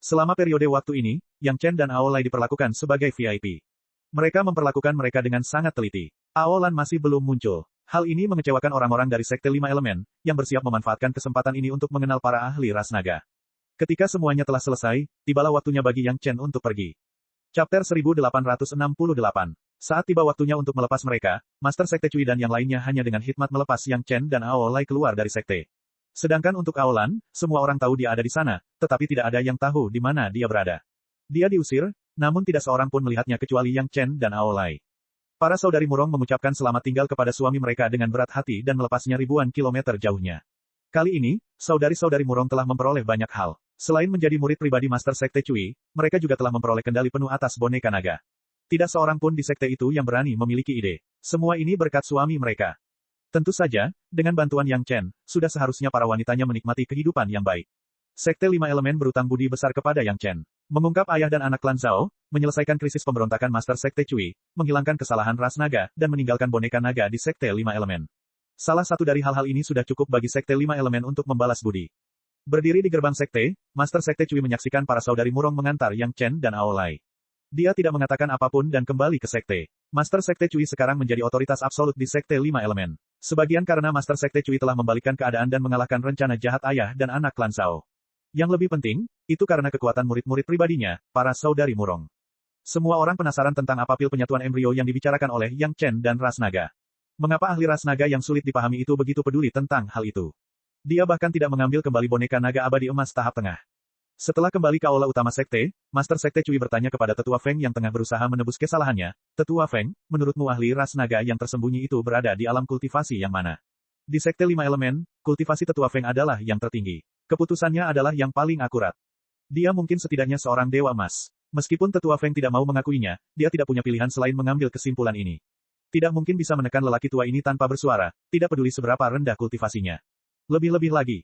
Selama periode waktu ini, Yang Chen dan Aolai diperlakukan sebagai VIP. Mereka memperlakukan mereka dengan sangat teliti. Aolan masih belum muncul. Hal ini mengecewakan orang-orang dari Sekte 5 Elemen, yang bersiap memanfaatkan kesempatan ini untuk mengenal para ahli ras naga. Ketika semuanya telah selesai, tibalah waktunya bagi Yang Chen untuk pergi. Chapter 1868. Saat tiba waktunya untuk melepas mereka, Master Sekte Cui dan yang lainnya hanya dengan hikmat melepas Yang Chen dan Aolai keluar dari sekte. Sedangkan untuk Aolan, semua orang tahu dia ada di sana, tetapi tidak ada yang tahu di mana dia berada. Dia diusir, namun tidak seorang pun melihatnya kecuali Yang Chen dan Aolai. Para saudari murong mengucapkan selamat tinggal kepada suami mereka dengan berat hati dan melepasnya ribuan kilometer jauhnya. Kali ini, saudari-saudari murong telah memperoleh banyak hal. Selain menjadi murid pribadi Master Sekte Cui, mereka juga telah memperoleh kendali penuh atas boneka naga. Tidak seorang pun di sekte itu yang berani memiliki ide. Semua ini berkat suami mereka. Tentu saja, dengan bantuan Yang Chen, sudah seharusnya para wanitanya menikmati kehidupan yang baik. Sekte Lima Elemen berutang budi besar kepada Yang Chen. Mengungkap ayah dan anak klan Zhao, menyelesaikan krisis pemberontakan Master Sekte Cui, menghilangkan kesalahan ras naga, dan meninggalkan boneka naga di Sekte Lima Elemen. Salah satu dari hal-hal ini sudah cukup bagi Sekte Lima Elemen untuk membalas budi. Berdiri di gerbang sekte, Master Sekte Cui menyaksikan para saudari murong mengantar Yang Chen dan Aolai. Dia tidak mengatakan apapun dan kembali ke sekte. Master Sekte Cui sekarang menjadi otoritas absolut di Sekte Lima Elemen. Sebagian karena Master Sekte Cui telah membalikkan keadaan dan mengalahkan rencana jahat ayah dan anak klan Zhao. Yang lebih penting, itu karena kekuatan murid-murid pribadinya, para saudari murong. Semua orang penasaran tentang apa pil penyatuan embrio yang dibicarakan oleh Yang Chen dan ras naga. Mengapa ahli ras naga yang sulit dipahami itu begitu peduli tentang hal itu? Dia bahkan tidak mengambil kembali boneka naga abadi emas tahap tengah. Setelah kembali ke aula utama sekte, Master Sekte Cui bertanya kepada Tetua Feng yang tengah berusaha menebus kesalahannya, Tetua Feng, menurutmu ahli ras naga yang tersembunyi itu berada di alam kultivasi yang mana? Di Sekte Lima Elemen, kultivasi Tetua Feng adalah yang tertinggi. Keputusannya adalah yang paling akurat. Dia mungkin setidaknya seorang dewa emas. Meskipun Tetua Feng tidak mau mengakuinya, dia tidak punya pilihan selain mengambil kesimpulan ini. Tidak mungkin bisa menekan lelaki tua ini tanpa bersuara, tidak peduli seberapa rendah kultivasinya. Lebih-lebih lagi.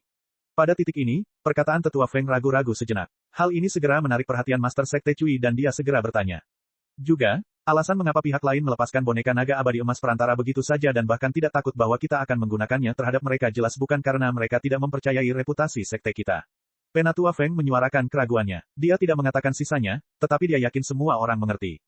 Pada titik ini, perkataan Tetua Feng ragu-ragu sejenak. Hal ini segera menarik perhatian Master Sekte Cui dan dia segera bertanya. Juga, alasan mengapa pihak lain melepaskan boneka naga abadi emas perantara begitu saja dan bahkan tidak takut bahwa kita akan menggunakannya terhadap mereka jelas bukan karena mereka tidak mempercayai reputasi sekte kita. Penatua Feng menyuarakan keraguannya. Dia tidak mengatakan sisanya, tetapi dia yakin semua orang mengerti.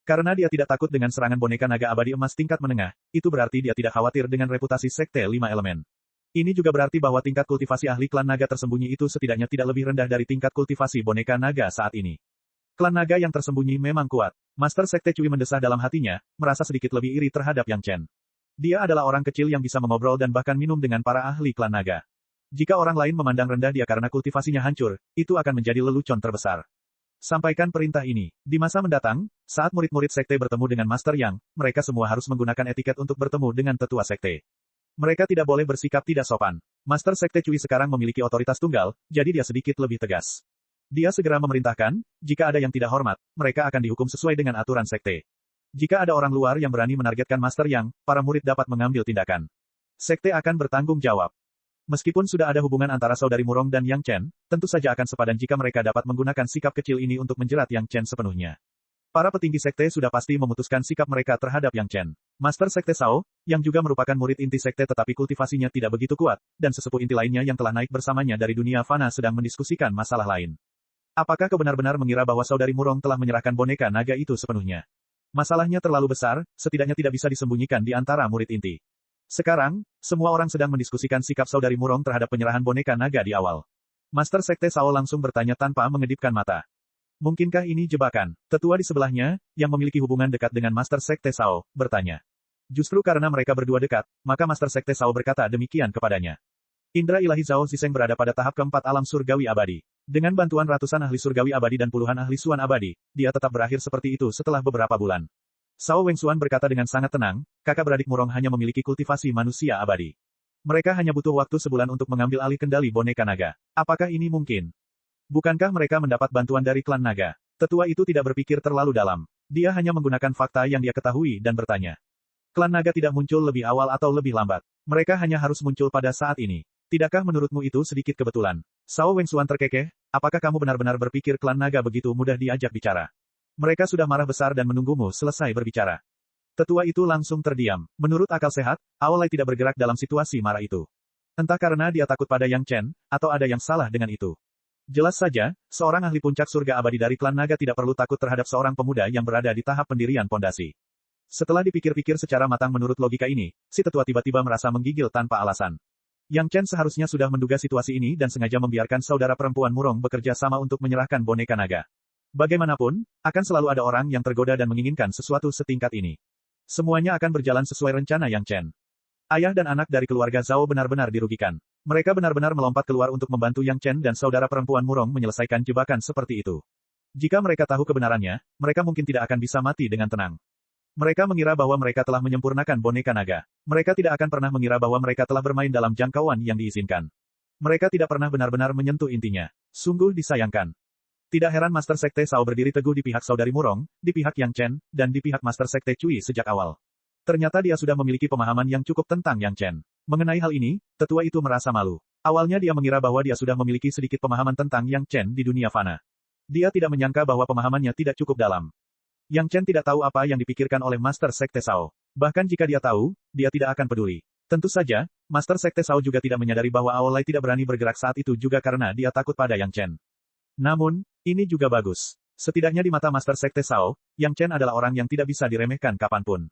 Karena dia tidak takut dengan serangan boneka naga abadi emas tingkat menengah, itu berarti dia tidak khawatir dengan reputasi Sekte Lima Elemen. Ini juga berarti bahwa tingkat kultivasi ahli klan naga tersembunyi itu setidaknya tidak lebih rendah dari tingkat kultivasi boneka naga saat ini. Klan naga yang tersembunyi memang kuat. Master Sekte Cui mendesah dalam hatinya, merasa sedikit lebih iri terhadap Yang Chen. Dia adalah orang kecil yang bisa mengobrol dan bahkan minum dengan para ahli klan naga. Jika orang lain memandang rendah dia karena kultivasinya hancur, itu akan menjadi lelucon terbesar. Sampaikan perintah ini. Di masa mendatang, saat murid-murid sekte bertemu dengan Master Yang, mereka semua harus menggunakan etiket untuk bertemu dengan tetua sekte. Mereka tidak boleh bersikap tidak sopan. Master Sekte Cui sekarang memiliki otoritas tunggal, jadi dia sedikit lebih tegas. Dia segera memerintahkan, jika ada yang tidak hormat, mereka akan dihukum sesuai dengan aturan sekte. Jika ada orang luar yang berani menargetkan Master Yang, para murid dapat mengambil tindakan. Sekte akan bertanggung jawab. Meskipun sudah ada hubungan antara saudari Murong dan Yang Chen, tentu saja akan sepadan jika mereka dapat menggunakan sikap kecil ini untuk menjerat Yang Chen sepenuhnya. Para petinggi sekte sudah pasti memutuskan sikap mereka terhadap Yang Chen. Master Sekte Shao, yang juga merupakan murid inti sekte tetapi kultivasinya tidak begitu kuat, dan sesepuh inti lainnya yang telah naik bersamanya dari dunia fana sedang mendiskusikan masalah lain. Apakah kau benar-benar mengira bahwa saudari Murong telah menyerahkan boneka naga itu sepenuhnya? Masalahnya terlalu besar, setidaknya tidak bisa disembunyikan di antara murid inti. Sekarang, semua orang sedang mendiskusikan sikap saudari Murong terhadap penyerahan boneka naga di awal. Master Sekte Shao langsung bertanya tanpa mengedipkan mata. Mungkinkah ini jebakan? Tetua di sebelahnya, yang memiliki hubungan dekat dengan Master Sekte Shao, bertanya. Justru karena mereka berdua dekat, maka Master Sekte Shao berkata demikian kepadanya. Indra ilahi Zhao Zisheng berada pada tahap keempat alam surgawi abadi. Dengan bantuan ratusan ahli surgawi abadi dan puluhan ahli suan abadi, dia tetap berakhir seperti itu setelah beberapa bulan. Shao Wengsuan berkata dengan sangat tenang, kakak beradik Murong hanya memiliki kultivasi manusia abadi. Mereka hanya butuh waktu sebulan untuk mengambil alih kendali boneka naga. Apakah ini mungkin? Bukankah mereka mendapat bantuan dari klan naga? Tetua itu tidak berpikir terlalu dalam. Dia hanya menggunakan fakta yang dia ketahui dan bertanya. Klan naga tidak muncul lebih awal atau lebih lambat. Mereka hanya harus muncul pada saat ini. Tidakkah menurutmu itu sedikit kebetulan? Shao Wengsuan terkekeh, apakah kamu benar-benar berpikir klan naga begitu mudah diajak bicara? Mereka sudah marah besar dan menunggumu selesai berbicara. Tetua itu langsung terdiam. Menurut akal sehat, Aolai tidak bergerak dalam situasi marah itu. Entah karena dia takut pada Yang Chen, atau ada yang salah dengan itu. Jelas saja, seorang ahli puncak surga abadi dari klan naga tidak perlu takut terhadap seorang pemuda yang berada di tahap pendirian pondasi. Setelah dipikir-pikir secara matang menurut logika ini, si tetua tiba-tiba merasa menggigil tanpa alasan. Yang Chen seharusnya sudah menduga situasi ini dan sengaja membiarkan saudara perempuan Murong bekerja sama untuk menyerahkan boneka naga. Bagaimanapun, akan selalu ada orang yang tergoda dan menginginkan sesuatu setingkat ini. Semuanya akan berjalan sesuai rencana Yang Chen. Ayah dan anak dari keluarga Zhao benar-benar dirugikan. Mereka benar-benar melompat keluar untuk membantu Yang Chen dan saudara perempuan Murong menyelesaikan jebakan seperti itu. Jika mereka tahu kebenarannya, mereka mungkin tidak akan bisa mati dengan tenang. Mereka mengira bahwa mereka telah menyempurnakan boneka naga. Mereka tidak akan pernah mengira bahwa mereka telah bermain dalam jangkauan yang diizinkan. Mereka tidak pernah benar-benar menyentuh intinya. Sungguh disayangkan. Tidak heran Master Sekte Shao berdiri teguh di pihak saudari Murong, di pihak Yang Chen, dan di pihak Master Sekte Cui sejak awal. Ternyata dia sudah memiliki pemahaman yang cukup tentang Yang Chen. Mengenai hal ini, tetua itu merasa malu. Awalnya dia mengira bahwa dia sudah memiliki sedikit pemahaman tentang Yang Chen di dunia fana. Dia tidak menyangka bahwa pemahamannya tidak cukup dalam. Yang Chen tidak tahu apa yang dipikirkan oleh Master Sekte Sao. Bahkan jika dia tahu, dia tidak akan peduli. Tentu saja, Master Sekte Sao juga tidak menyadari bahwa Aolai tidak berani bergerak saat itu juga karena dia takut pada Yang Chen. Namun, ini juga bagus. Setidaknya di mata Master Sekte Sao, Yang Chen adalah orang yang tidak bisa diremehkan kapanpun.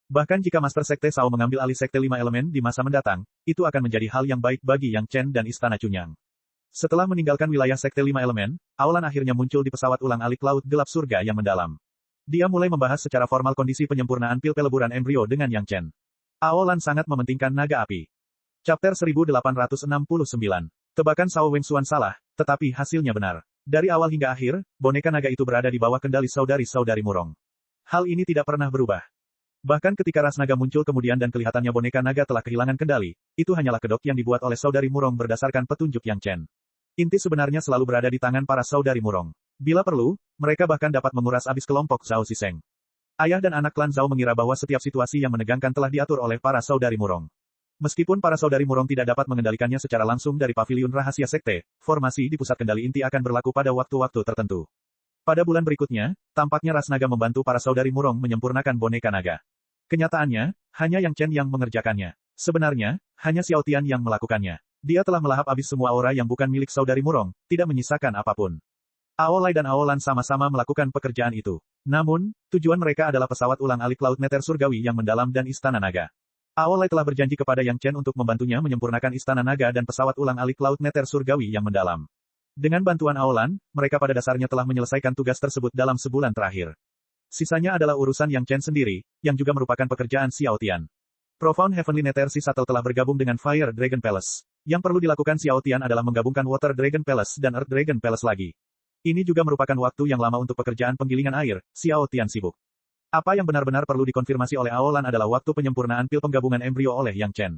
Bahkan jika Master Sekte Sao mengambil alih Sekte Lima Elemen di masa mendatang, itu akan menjadi hal yang baik bagi Yang Chen dan Istana Cunyang. Setelah meninggalkan wilayah Sekte Lima Elemen, Aolan akhirnya muncul di pesawat ulang-alik laut gelap surga yang mendalam. Dia mulai membahas secara formal kondisi penyempurnaan pil peleburan embrio dengan Yang Chen. Aolan sangat mementingkan naga api. Chapter 1869. Tebakan Sao Wengsuan salah, tetapi hasilnya benar. Dari awal hingga akhir, boneka naga itu berada di bawah kendali saudari-saudari Murong. Hal ini tidak pernah berubah. Bahkan ketika ras naga muncul kemudian dan kelihatannya boneka naga telah kehilangan kendali, itu hanyalah kedok yang dibuat oleh saudari Murong berdasarkan petunjuk Yang Chen. Inti sebenarnya selalu berada di tangan para saudari Murong. Bila perlu, mereka bahkan dapat menguras abis kelompok Zhao Zisheng. Ayah dan anak klan Zhao mengira bahwa setiap situasi yang menegangkan telah diatur oleh para saudari Murong. Meskipun para saudari Murong tidak dapat mengendalikannya secara langsung dari paviliun rahasia sekte, formasi di pusat kendali inti akan berlaku pada waktu-waktu tertentu. Pada bulan berikutnya, tampaknya ras naga membantu para saudari Murong menyempurnakan boneka naga. Kenyataannya, hanya Yang Chen yang mengerjakannya. Sebenarnya, hanya Xiao Tian yang melakukannya. Dia telah melahap habis semua aura yang bukan milik saudari Murong, tidak menyisakan apapun. Aolai dan Aolan sama-sama melakukan pekerjaan itu. Namun, tujuan mereka adalah pesawat ulang-alik laut neter surgawi yang mendalam dan istana naga. Aolai telah berjanji kepada Yang Chen untuk membantunya menyempurnakan istana naga dan pesawat ulang-alik laut neter surgawi yang mendalam. Dengan bantuan Aolan, mereka pada dasarnya telah menyelesaikan tugas tersebut dalam sebulan terakhir. Sisanya adalah urusan Yang Chen sendiri, yang juga merupakan pekerjaan Xiao Tian. Profound Heavenly Nether Sea Shuttle telah bergabung dengan Fire Dragon Palace. Yang perlu dilakukan Xiao Tian adalah menggabungkan Water Dragon Palace dan Earth Dragon Palace lagi. Ini juga merupakan waktu yang lama untuk pekerjaan penggilingan air, Xiao Tian sibuk. Apa yang benar-benar perlu dikonfirmasi oleh Aolan adalah waktu penyempurnaan pil penggabungan embrio oleh Yang Chen.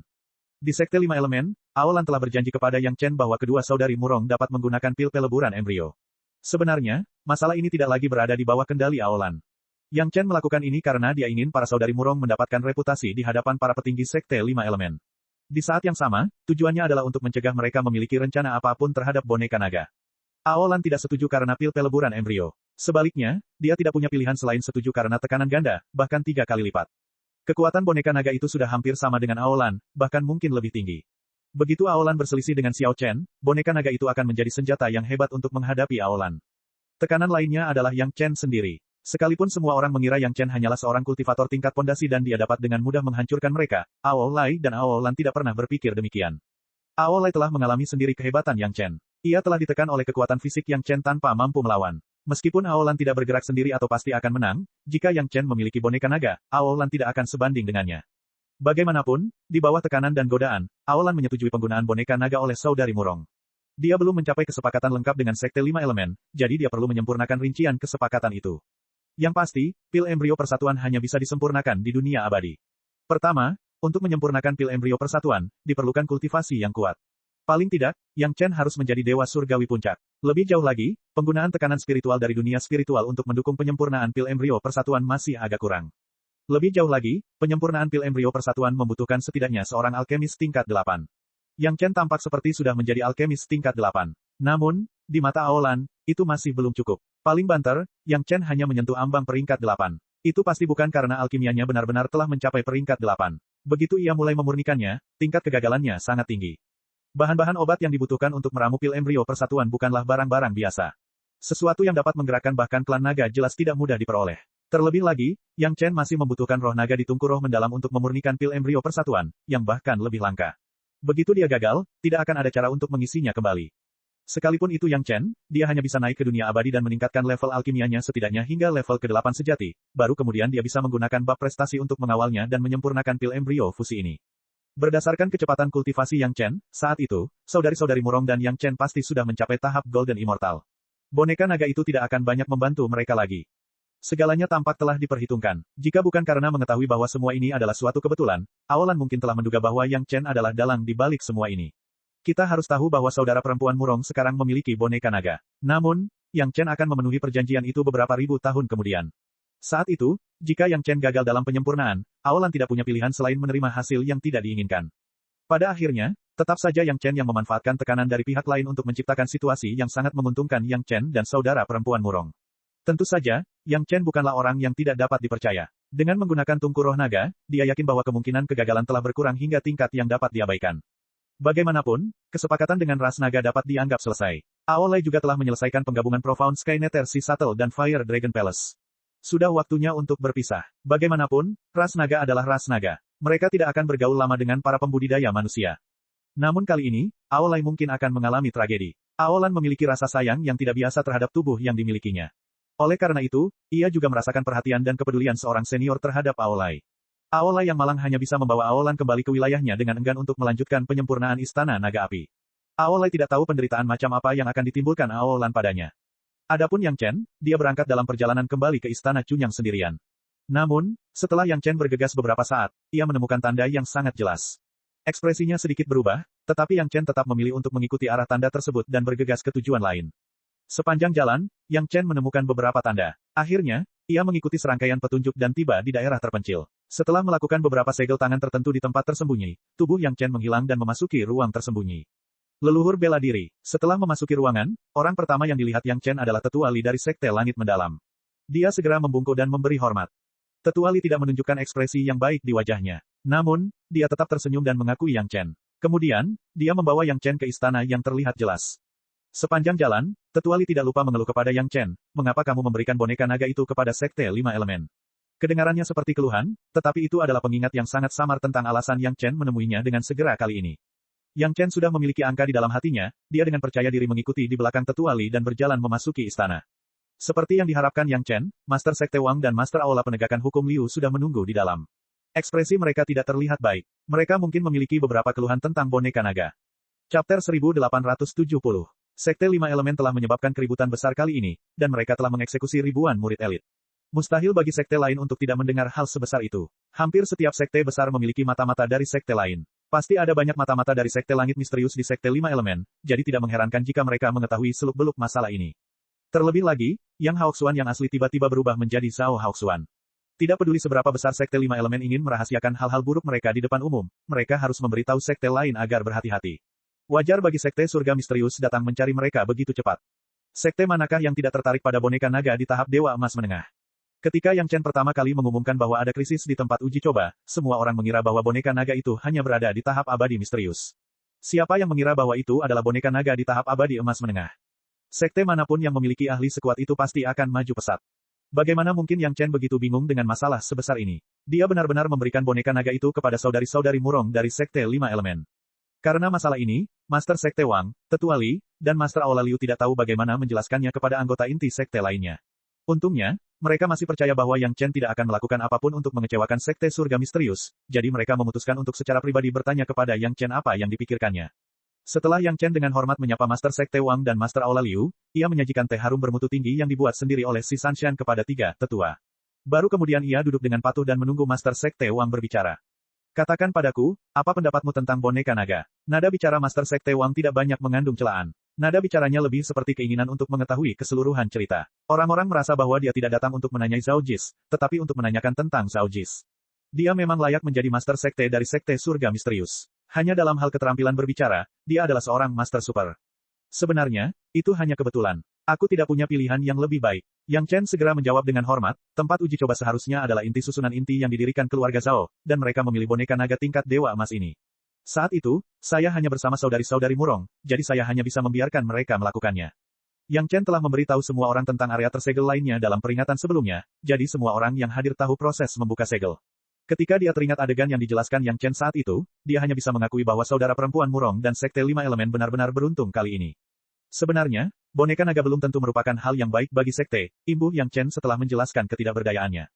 Di Sekte Lima Elemen, Aolan telah berjanji kepada Yang Chen bahwa kedua saudari Murong dapat menggunakan pil peleburan embrio. Sebenarnya, masalah ini tidak lagi berada di bawah kendali Aolan. Yang Chen melakukan ini karena dia ingin para saudari Murong mendapatkan reputasi di hadapan para petinggi Sekte Lima Elemen. Di saat yang sama, tujuannya adalah untuk mencegah mereka memiliki rencana apapun terhadap boneka naga. Aolan tidak setuju karena pil peleburan embrio. Sebaliknya, dia tidak punya pilihan selain setuju karena tekanan ganda, bahkan 3 kali lipat. Kekuatan boneka naga itu sudah hampir sama dengan Aolan, bahkan mungkin lebih tinggi. Begitu Aolan berselisih dengan Xiao Chen, boneka naga itu akan menjadi senjata yang hebat untuk menghadapi Aolan. Tekanan lainnya adalah Yang Chen sendiri. Sekalipun semua orang mengira Yang Chen hanyalah seorang kultivator tingkat pondasi dan dia dapat dengan mudah menghancurkan mereka, Aolai dan Aolan tidak pernah berpikir demikian. Aolai telah mengalami sendiri kehebatan Yang Chen. Ia telah ditekan oleh kekuatan fisik Yang Chen tanpa mampu melawan. Meskipun Aolan tidak bergerak sendiri atau pasti akan menang, jika Yang Chen memiliki boneka naga, Aolan tidak akan sebanding dengannya. Bagaimanapun, di bawah tekanan dan godaan, Aolan menyetujui penggunaan boneka naga oleh saudari Murong. Dia belum mencapai kesepakatan lengkap dengan Sekte Lima Elemen, jadi dia perlu menyempurnakan rincian kesepakatan itu. Yang pasti, pil embrio persatuan hanya bisa disempurnakan di dunia abadi. Pertama, untuk menyempurnakan pil embrio persatuan, diperlukan kultivasi yang kuat. Paling tidak, Yang Chen harus menjadi dewa surgawi puncak. Lebih jauh lagi, penggunaan tekanan spiritual dari dunia spiritual untuk mendukung penyempurnaan pil embrio persatuan masih agak kurang. Lebih jauh lagi, penyempurnaan pil embrio persatuan membutuhkan setidaknya seorang alkemis tingkat 8. Yang Chen tampak seperti sudah menjadi alkemis tingkat 8. Namun, di mata Aolan, itu masih belum cukup. Paling banter, Yang Chen hanya menyentuh ambang peringkat 8. Itu pasti bukan karena alkimianya benar-benar telah mencapai peringkat 8. Begitu ia mulai memurnikannya, tingkat kegagalannya sangat tinggi. Bahan-bahan obat yang dibutuhkan untuk meramu pil embrio persatuan bukanlah barang-barang biasa. Sesuatu yang dapat menggerakkan bahkan klan naga jelas tidak mudah diperoleh. Terlebih lagi, Yang Chen masih membutuhkan roh naga di tungku roh mendalam untuk memurnikan pil embrio persatuan, yang bahkan lebih langka. Begitu dia gagal, tidak akan ada cara untuk mengisinya kembali. Sekalipun itu Yang Chen, dia hanya bisa naik ke dunia abadi dan meningkatkan level alkimianya setidaknya hingga level ke-8 sejati, baru kemudian dia bisa menggunakan bab prestasi untuk mengawalnya dan menyempurnakan pil embrio fusi ini. Berdasarkan kecepatan kultivasi Yang Chen, saat itu, saudari-saudari Murong dan Yang Chen pasti sudah mencapai tahap Golden Immortal. Boneka naga itu tidak akan banyak membantu mereka lagi. Segalanya tampak telah diperhitungkan. Jika bukan karena mengetahui bahwa semua ini adalah suatu kebetulan, Aolan mungkin telah menduga bahwa Yang Chen adalah dalang di balik semua ini. Kita harus tahu bahwa saudara perempuan Murong sekarang memiliki boneka naga. Namun, Yang Chen akan memenuhi perjanjian itu beberapa ribu tahun kemudian. Saat itu, jika Yang Chen gagal dalam penyempurnaan, Aolan tidak punya pilihan selain menerima hasil yang tidak diinginkan. Pada akhirnya, tetap saja Yang Chen yang memanfaatkan tekanan dari pihak lain untuk menciptakan situasi yang sangat menguntungkan Yang Chen dan saudara perempuan Murong. Tentu saja, Yang Chen bukanlah orang yang tidak dapat dipercaya. Dengan menggunakan tungku roh naga, dia yakin bahwa kemungkinan kegagalan telah berkurang hingga tingkat yang dapat diabaikan. Bagaimanapun, kesepakatan dengan ras naga dapat dianggap selesai. Aolai juga telah menyelesaikan penggabungan Profound Sky Nether Sea Shuttle dan Fire Dragon Palace. Sudah waktunya untuk berpisah. Bagaimanapun, ras naga adalah ras naga. Mereka tidak akan bergaul lama dengan para pembudidaya manusia. Namun kali ini, Aolai mungkin akan mengalami tragedi. Aolan memiliki rasa sayang yang tidak biasa terhadap tubuh yang dimilikinya. Oleh karena itu, ia juga merasakan perhatian dan kepedulian seorang senior terhadap Aolai. Aolai yang malang hanya bisa membawa Aolan kembali ke wilayahnya dengan enggan untuk melanjutkan penyempurnaan Istana Naga Api. Aolai tidak tahu penderitaan macam apa yang akan ditimbulkan Aolan padanya. Adapun Yang Chen, dia berangkat dalam perjalanan kembali ke Istana Chunyang sendirian. Namun, setelah Yang Chen bergegas beberapa saat, ia menemukan tanda yang sangat jelas. Ekspresinya sedikit berubah, tetapi Yang Chen tetap memilih untuk mengikuti arah tanda tersebut dan bergegas ke tujuan lain. Sepanjang jalan, Yang Chen menemukan beberapa tanda. Akhirnya, ia mengikuti serangkaian petunjuk dan tiba di daerah terpencil. Setelah melakukan beberapa segel tangan tertentu di tempat tersembunyi, tubuh Yang Chen menghilang dan memasuki ruang tersembunyi. Leluhur bela diri. Setelah memasuki ruangan, orang pertama yang dilihat Yang Chen adalah Tetua Li dari Sekte Langit Mendalam. Dia segera membungkuk dan memberi hormat. Tetua Li tidak menunjukkan ekspresi yang baik di wajahnya. Namun, dia tetap tersenyum dan mengakui Yang Chen. Kemudian, dia membawa Yang Chen ke istana yang terlihat jelas. Sepanjang jalan, Tetua Li tidak lupa mengeluh kepada Yang Chen, mengapa kamu memberikan boneka naga itu kepada Sekte Lima Elemen? Kedengarannya seperti keluhan, tetapi itu adalah pengingat yang sangat samar tentang alasan Yang Chen menemuinya dengan segera kali ini. Yang Chen sudah memiliki angka di dalam hatinya, dia dengan percaya diri mengikuti di belakang Tetua Li dan berjalan memasuki istana. Seperti yang diharapkan Yang Chen, Master Sekte Wang dan Master Aula Penegakan Hukum Liu sudah menunggu di dalam. Ekspresi mereka tidak terlihat baik. Mereka mungkin memiliki beberapa keluhan tentang boneka naga. Chapter 1870. Sekte Lima Elemen telah menyebabkan keributan besar kali ini, dan mereka telah mengeksekusi ribuan murid elit. Mustahil bagi sekte lain untuk tidak mendengar hal sebesar itu. Hampir setiap sekte besar memiliki mata-mata dari sekte lain. Pasti ada banyak mata-mata dari Sekte Langit Misterius di Sekte Lima Elemen, jadi tidak mengherankan jika mereka mengetahui seluk-beluk masalah ini. Terlebih lagi, Yang Haoxuan yang asli tiba-tiba berubah menjadi Zhao Haoxuan. Tidak peduli seberapa besar Sekte Lima Elemen ingin merahasiakan hal-hal buruk mereka di depan umum, mereka harus memberitahu sekte lain agar berhati-hati. Wajar bagi Sekte Surga Misterius datang mencari mereka begitu cepat. Sekte manakah yang tidak tertarik pada boneka naga di tahap Dewa Emas Menengah? Ketika Yang Chen pertama kali mengumumkan bahwa ada krisis di tempat uji coba, semua orang mengira bahwa boneka naga itu hanya berada di tahap abadi misterius. Siapa yang mengira bahwa itu adalah boneka naga di tahap abadi emas menengah? Sekte manapun yang memiliki ahli sekuat itu pasti akan maju pesat. Bagaimana mungkin Yang Chen begitu bingung dengan masalah sebesar ini? Dia benar-benar memberikan boneka naga itu kepada saudari-saudari Murong dari Sekte Lima Elemen. Karena masalah ini, Master Sekte Wang, Tetua Li, dan Master Aula Liu tidak tahu bagaimana menjelaskannya kepada anggota inti sekte lainnya. Untungnya, mereka masih percaya bahwa Yang Chen tidak akan melakukan apapun untuk mengecewakan Sekte Surga Misterius, jadi mereka memutuskan untuk secara pribadi bertanya kepada Yang Chen apa yang dipikirkannya. Setelah Yang Chen dengan hormat menyapa Master Sekte Wang dan Master Aula Liu, ia menyajikan teh harum bermutu tinggi yang dibuat sendiri oleh si Sanshan kepada tiga tetua. Baru kemudian ia duduk dengan patuh dan menunggu Master Sekte Wang berbicara. Katakan padaku, apa pendapatmu tentang boneka naga? Nada bicara Master Sekte Wang tidak banyak mengandung celaan. Nada bicaranya lebih seperti keinginan untuk mengetahui keseluruhan cerita. Orang-orang merasa bahwa dia tidak datang untuk menanyai Zhao Jis, tetapi untuk menanyakan tentang Zhao Jis. Dia memang layak menjadi Master Sekte dari Sekte Surga Misterius. Hanya dalam hal keterampilan berbicara, dia adalah seorang Master Super. Sebenarnya, itu hanya kebetulan. Aku tidak punya pilihan yang lebih baik. Yang Chen segera menjawab dengan hormat, tempat uji coba seharusnya adalah inti susunan inti yang didirikan keluarga Zhao, dan mereka memilih boneka naga tingkat Dewa Emas ini. Saat itu, saya hanya bersama saudari-saudari Murong, jadi saya hanya bisa membiarkan mereka melakukannya. Yang Chen telah memberitahu semua orang tentang area tersegel lainnya dalam peringatan sebelumnya, jadi semua orang yang hadir tahu proses membuka segel. Ketika dia teringat adegan yang dijelaskan Yang Chen saat itu, dia hanya bisa mengakui bahwa saudara perempuan Murong dan Sekte Lima Elemen benar-benar beruntung kali ini. Sebenarnya, boneka naga belum tentu merupakan hal yang baik bagi sekte, imbuh Yang Chen setelah menjelaskan ketidakberdayaannya.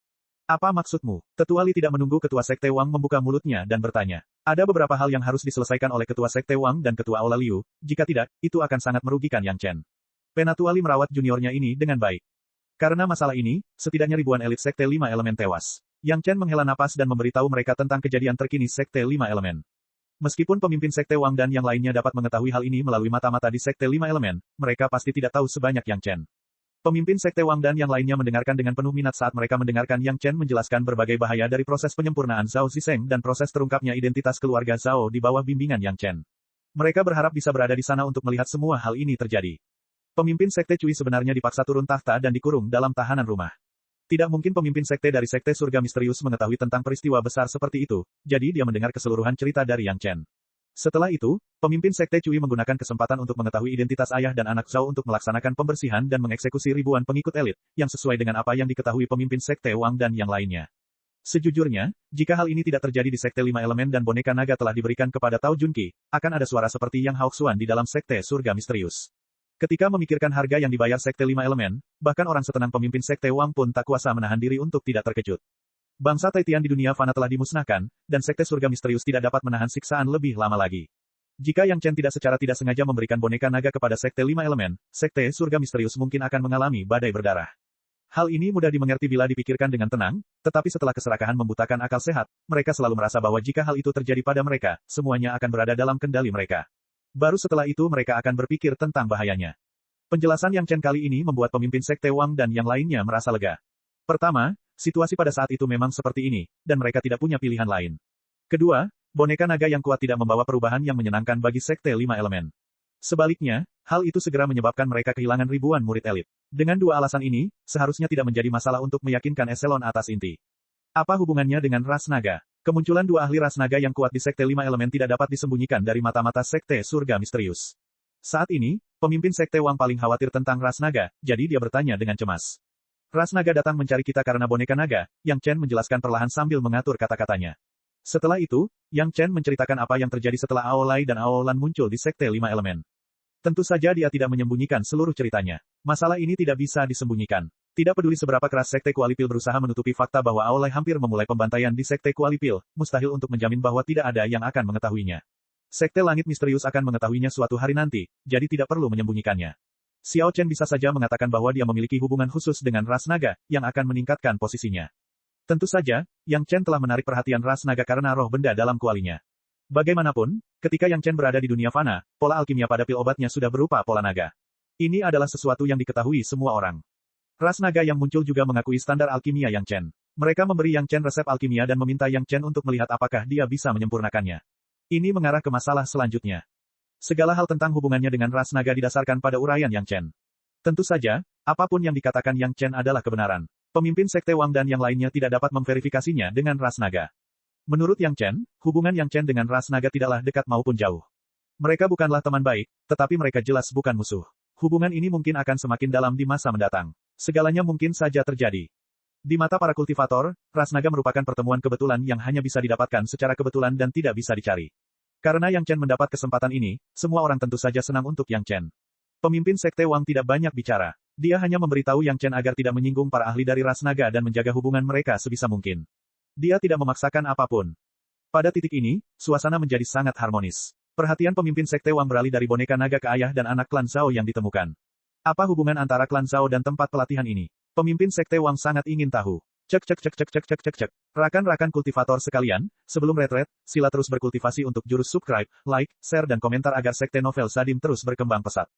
Apa maksudmu? Tetua Li tidak menunggu Ketua Sekte Wang membuka mulutnya dan bertanya. Ada beberapa hal yang harus diselesaikan oleh Ketua Sekte Wang dan Ketua Aula Liu, jika tidak, itu akan sangat merugikan Yang Chen. Penatua Li merawat juniornya ini dengan baik. Karena masalah ini, setidaknya ribuan elit Sekte Lima Elemen tewas. Yang Chen menghela napas dan memberitahu mereka tentang kejadian terkini Sekte Lima Elemen. Meskipun pemimpin Sekte Wang dan yang lainnya dapat mengetahui hal ini melalui mata-mata di Sekte Lima Elemen, mereka pasti tidak tahu sebanyak Yang Chen. Pemimpin Sekte Wang dan yang lainnya mendengarkan dengan penuh minat saat mereka mendengarkan Yang Chen menjelaskan berbagai bahaya dari proses penyempurnaan Zhao Zisheng dan proses terungkapnya identitas keluarga Zhao di bawah bimbingan Yang Chen. Mereka berharap bisa berada di sana untuk melihat semua hal ini terjadi. Pemimpin Sekte Cui sebenarnya dipaksa turun tahta dan dikurung dalam tahanan rumah. Tidak mungkin pemimpin sekte dari Sekte Surga Misterius mengetahui tentang peristiwa besar seperti itu, jadi dia mendengar keseluruhan cerita dari Yang Chen. Setelah itu, pemimpin Sekte Cui menggunakan kesempatan untuk mengetahui identitas ayah dan anak Zhao untuk melaksanakan pembersihan dan mengeksekusi ribuan pengikut elit, yang sesuai dengan apa yang diketahui pemimpin Sekte Wang dan yang lainnya. Sejujurnya, jika hal ini tidak terjadi di Sekte Lima Elemen dan boneka naga telah diberikan kepada Tao Junqi, akan ada suara seperti Yang Haoxuan di dalam Sekte Surga Misterius. Ketika memikirkan harga yang dibayar Sekte Lima Elemen, bahkan orang setenang pemimpin Sekte Wang pun tak kuasa menahan diri untuk tidak terkejut. Bangsa Taitian di dunia fana telah dimusnahkan, dan Sekte Surga Misterius tidak dapat menahan siksaan lebih lama lagi. Jika Yang Chen tidak secara tidak sengaja memberikan boneka naga kepada Sekte Lima Elemen, Sekte Surga Misterius mungkin akan mengalami badai berdarah. Hal ini mudah dimengerti bila dipikirkan dengan tenang, tetapi setelah keserakahan membutakan akal sehat, mereka selalu merasa bahwa jika hal itu terjadi pada mereka, semuanya akan berada dalam kendali mereka. Baru setelah itu mereka akan berpikir tentang bahayanya. Penjelasan Yang Chen kali ini membuat pemimpin Sekte Wang dan yang lainnya merasa lega. Pertama, situasi pada saat itu memang seperti ini, dan mereka tidak punya pilihan lain. Kedua, boneka naga yang kuat tidak membawa perubahan yang menyenangkan bagi Sekte Lima Elemen. Sebaliknya, hal itu segera menyebabkan mereka kehilangan ribuan murid elit. Dengan dua alasan ini, seharusnya tidak menjadi masalah untuk meyakinkan eselon atas inti. Apa hubungannya dengan ras naga? Kemunculan dua ahli ras naga yang kuat di Sekte Lima Elemen tidak dapat disembunyikan dari mata-mata Sekte Surga Misterius. Saat ini, pemimpin Sekte Wang paling khawatir tentang ras naga, jadi dia bertanya dengan cemas. Ras naga datang mencari kita karena boneka naga, Yang Chen menjelaskan perlahan sambil mengatur kata-katanya. Setelah itu, Yang Chen menceritakan apa yang terjadi setelah Aolai dan Aolan muncul di Sekte Lima Elemen. Tentu saja dia tidak menyembunyikan seluruh ceritanya. Masalah ini tidak bisa disembunyikan. Tidak peduli seberapa keras Sekte Kualipil berusaha menutupi fakta bahwa Aolai hampir memulai pembantaian di Sekte Kualipil, mustahil untuk menjamin bahwa tidak ada yang akan mengetahuinya. Sekte Langit Misterius akan mengetahuinya suatu hari nanti, jadi tidak perlu menyembunyikannya. Xiao Chen bisa saja mengatakan bahwa dia memiliki hubungan khusus dengan ras naga, yang akan meningkatkan posisinya. Tentu saja, Yang Chen telah menarik perhatian ras naga karena roh benda dalam kualinya. Bagaimanapun, ketika Yang Chen berada di dunia fana, pola alkimia pada pil obatnya sudah berupa pola naga. Ini adalah sesuatu yang diketahui semua orang. Ras naga yang muncul juga mengakui standar alkimia Yang Chen. Mereka memberi Yang Chen resep alkimia dan meminta Yang Chen untuk melihat apakah dia bisa menyempurnakannya. Ini mengarah ke masalah selanjutnya. Segala hal tentang hubungannya dengan ras naga didasarkan pada uraian Yang Chen. Tentu saja, apapun yang dikatakan Yang Chen adalah kebenaran. Pemimpin Sekte Wang dan yang lainnya tidak dapat memverifikasinya dengan ras naga. Menurut Yang Chen, hubungan Yang Chen dengan ras naga tidaklah dekat maupun jauh. Mereka bukanlah teman baik, tetapi mereka jelas bukan musuh. Hubungan ini mungkin akan semakin dalam di masa mendatang. Segalanya mungkin saja terjadi. Di mata para kultivator, ras naga merupakan pertemuan kebetulan yang hanya bisa didapatkan secara kebetulan dan tidak bisa dicari. Karena Yang Chen mendapat kesempatan ini, semua orang tentu saja senang untuk Yang Chen. Pemimpin Sekte Wang tidak banyak bicara. Dia hanya memberitahu Yang Chen agar tidak menyinggung para ahli dari ras naga dan menjaga hubungan mereka sebisa mungkin. Dia tidak memaksakan apapun. Pada titik ini, suasana menjadi sangat harmonis. Perhatian pemimpin Sekte Wang beralih dari boneka naga ke ayah dan anak klan Zhao yang ditemukan. Apa hubungan antara klan Zhao dan tempat pelatihan ini? Pemimpin Sekte Wang sangat ingin tahu. Cek. Rakan-rakan kultivator sekalian, sebelum retret, sila terus berkultivasi untuk jurus subscribe, like, share dan komentar agar Sekte Novel Sadim terus berkembang pesat.